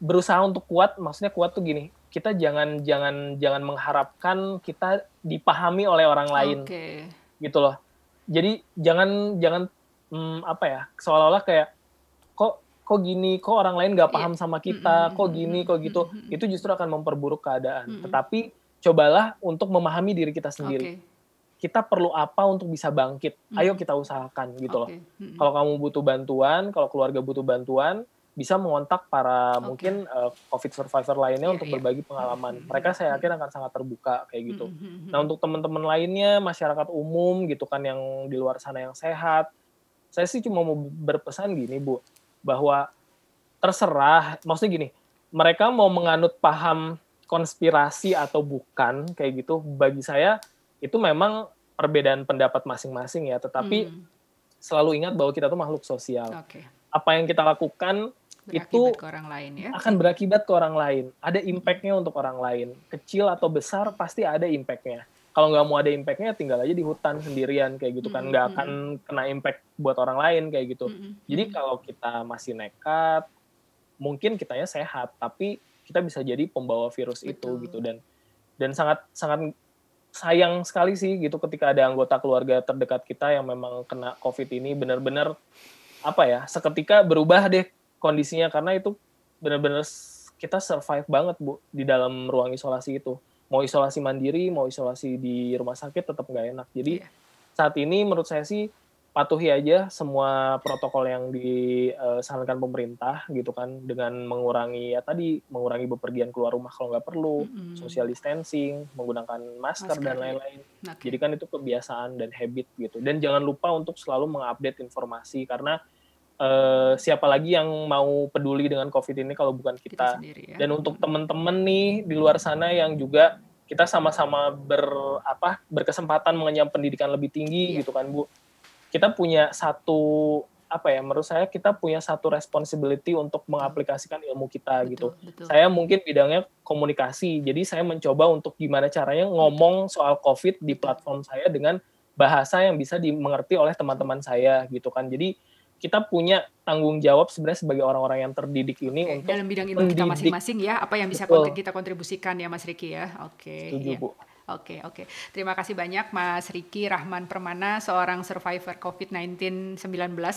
berusaha untuk kuat. Maksudnya kuat tuh gini, kita jangan mengharapkan kita dipahami oleh orang lain gitu loh. Jadi jangan seolah-olah kayak kok gini, kok orang lain nggak paham sama kita, kok gini, kok gitu. Itu justru akan memperburuk keadaan. Tetapi cobalah untuk memahami diri kita sendiri. Kita perlu apa untuk bisa bangkit? Ayo kita usahakan gitu loh. Kalau kamu butuh bantuan, kalau keluarga butuh bantuan, bisa mengontak para mungkin COVID survivor lainnya untuk berbagi pengalaman. Mereka saya yakin akan sangat terbuka kayak gitu. Nah, untuk teman-teman lainnya, masyarakat umum gitu kan yang di luar sana yang sehat, saya sih cuma mau berpesan gini Bu, bahwa terserah, maksudnya gini, mereka mau menganut paham konspirasi atau bukan, kayak gitu, bagi saya itu memang perbedaan pendapat masing-masing ya, tetapi selalu ingat bahwa kita tuh makhluk sosial. Apa yang kita lakukan itu ke orang lain, ya? Akan berakibat ke orang lain, ada impact-nya untuk orang lain, kecil atau besar pasti ada impact-nya. Kalau nggak mau ada impact-nya, tinggal aja di hutan sendirian kayak gitu kan, nggak akan kena impact buat orang lain kayak gitu. Jadi kalau kita masih nekat, mungkin kitanya sehat, tapi kita bisa jadi pembawa virus itu gitu, dan sangat sayang sekali sih gitu ketika ada anggota keluarga terdekat kita yang memang kena COVID ini, benar-benar seketika berubah deh kondisinya, karena itu benar-benar kita survive banget Bu di dalam ruang isolasi itu. Mau isolasi mandiri, mau isolasi di rumah sakit, tetap nggak enak. Jadi saat ini menurut saya sih patuhi aja semua protokol yang disarankan pemerintah gitu kan, dengan mengurangi bepergian keluar rumah kalau nggak perlu, social distancing, menggunakan masker dan lain-lain. Jadi kan itu kebiasaan dan habit gitu. Dan jangan lupa untuk selalu mengupdate informasi, karena siapa lagi yang mau peduli dengan COVID ini kalau bukan kita sendiri, ya? Dan untuk teman-teman nih di luar sana yang juga kita sama-sama berkesempatan mengenyam pendidikan lebih tinggi gitu kan Bu. Kita punya satu menurut saya kita punya satu responsibility untuk mengaplikasikan ilmu kita gitu. Betul. Saya mungkin bidangnya komunikasi, jadi saya mencoba untuk gimana caranya ngomong soal COVID di platform saya dengan bahasa yang bisa dimengerti oleh teman-teman saya gitu kan. Jadi kita punya tanggung jawab sebenarnya sebagai orang-orang yang terdidik ini untuk dalam bidang ilmu kita masing-masing ya, apa yang bisa kita kontribusikan ya Mas Riki ya. Setuju, Bu. Oke. Terima kasih banyak Mas Riki Rahman Permana, seorang survivor COVID-19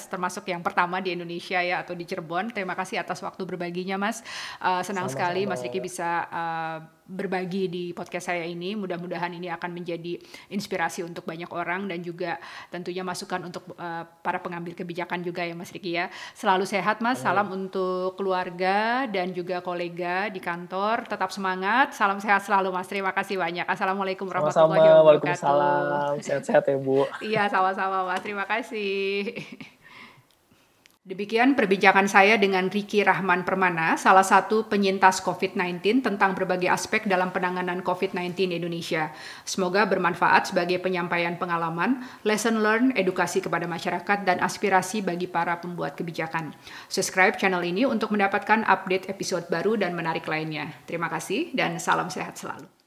termasuk yang pertama di Indonesia ya, atau di Cirebon. Terima kasih atas waktu berbaginya Mas. Senang sekali Mas Riki bisa berbagi di podcast saya ini. Mudah-mudahan ini akan menjadi inspirasi untuk banyak orang dan juga tentunya masukan untuk para pengambil kebijakan juga ya Mas Riki ya. Selalu sehat Mas, salam untuk keluarga dan juga kolega di kantor. Tetap semangat, salam sehat selalu Mas. Terima kasih banyak. Assalamualaikum warahmatullahi wabarakatuh. Waalaikumsalam. Sehat-sehat ya Bu. Iya, sama-sama Mas. Terima kasih. Demikian perbincangan saya dengan Riki Rahman Permana, salah satu penyintas COVID-19 tentang berbagai aspek dalam penanganan COVID-19 di Indonesia. Semoga bermanfaat sebagai penyampaian pengalaman, lesson learned, edukasi kepada masyarakat, dan aspirasi bagi para pembuat kebijakan. Subscribe channel ini untuk mendapatkan update episode baru dan menarik lainnya. Terima kasih dan salam sehat selalu.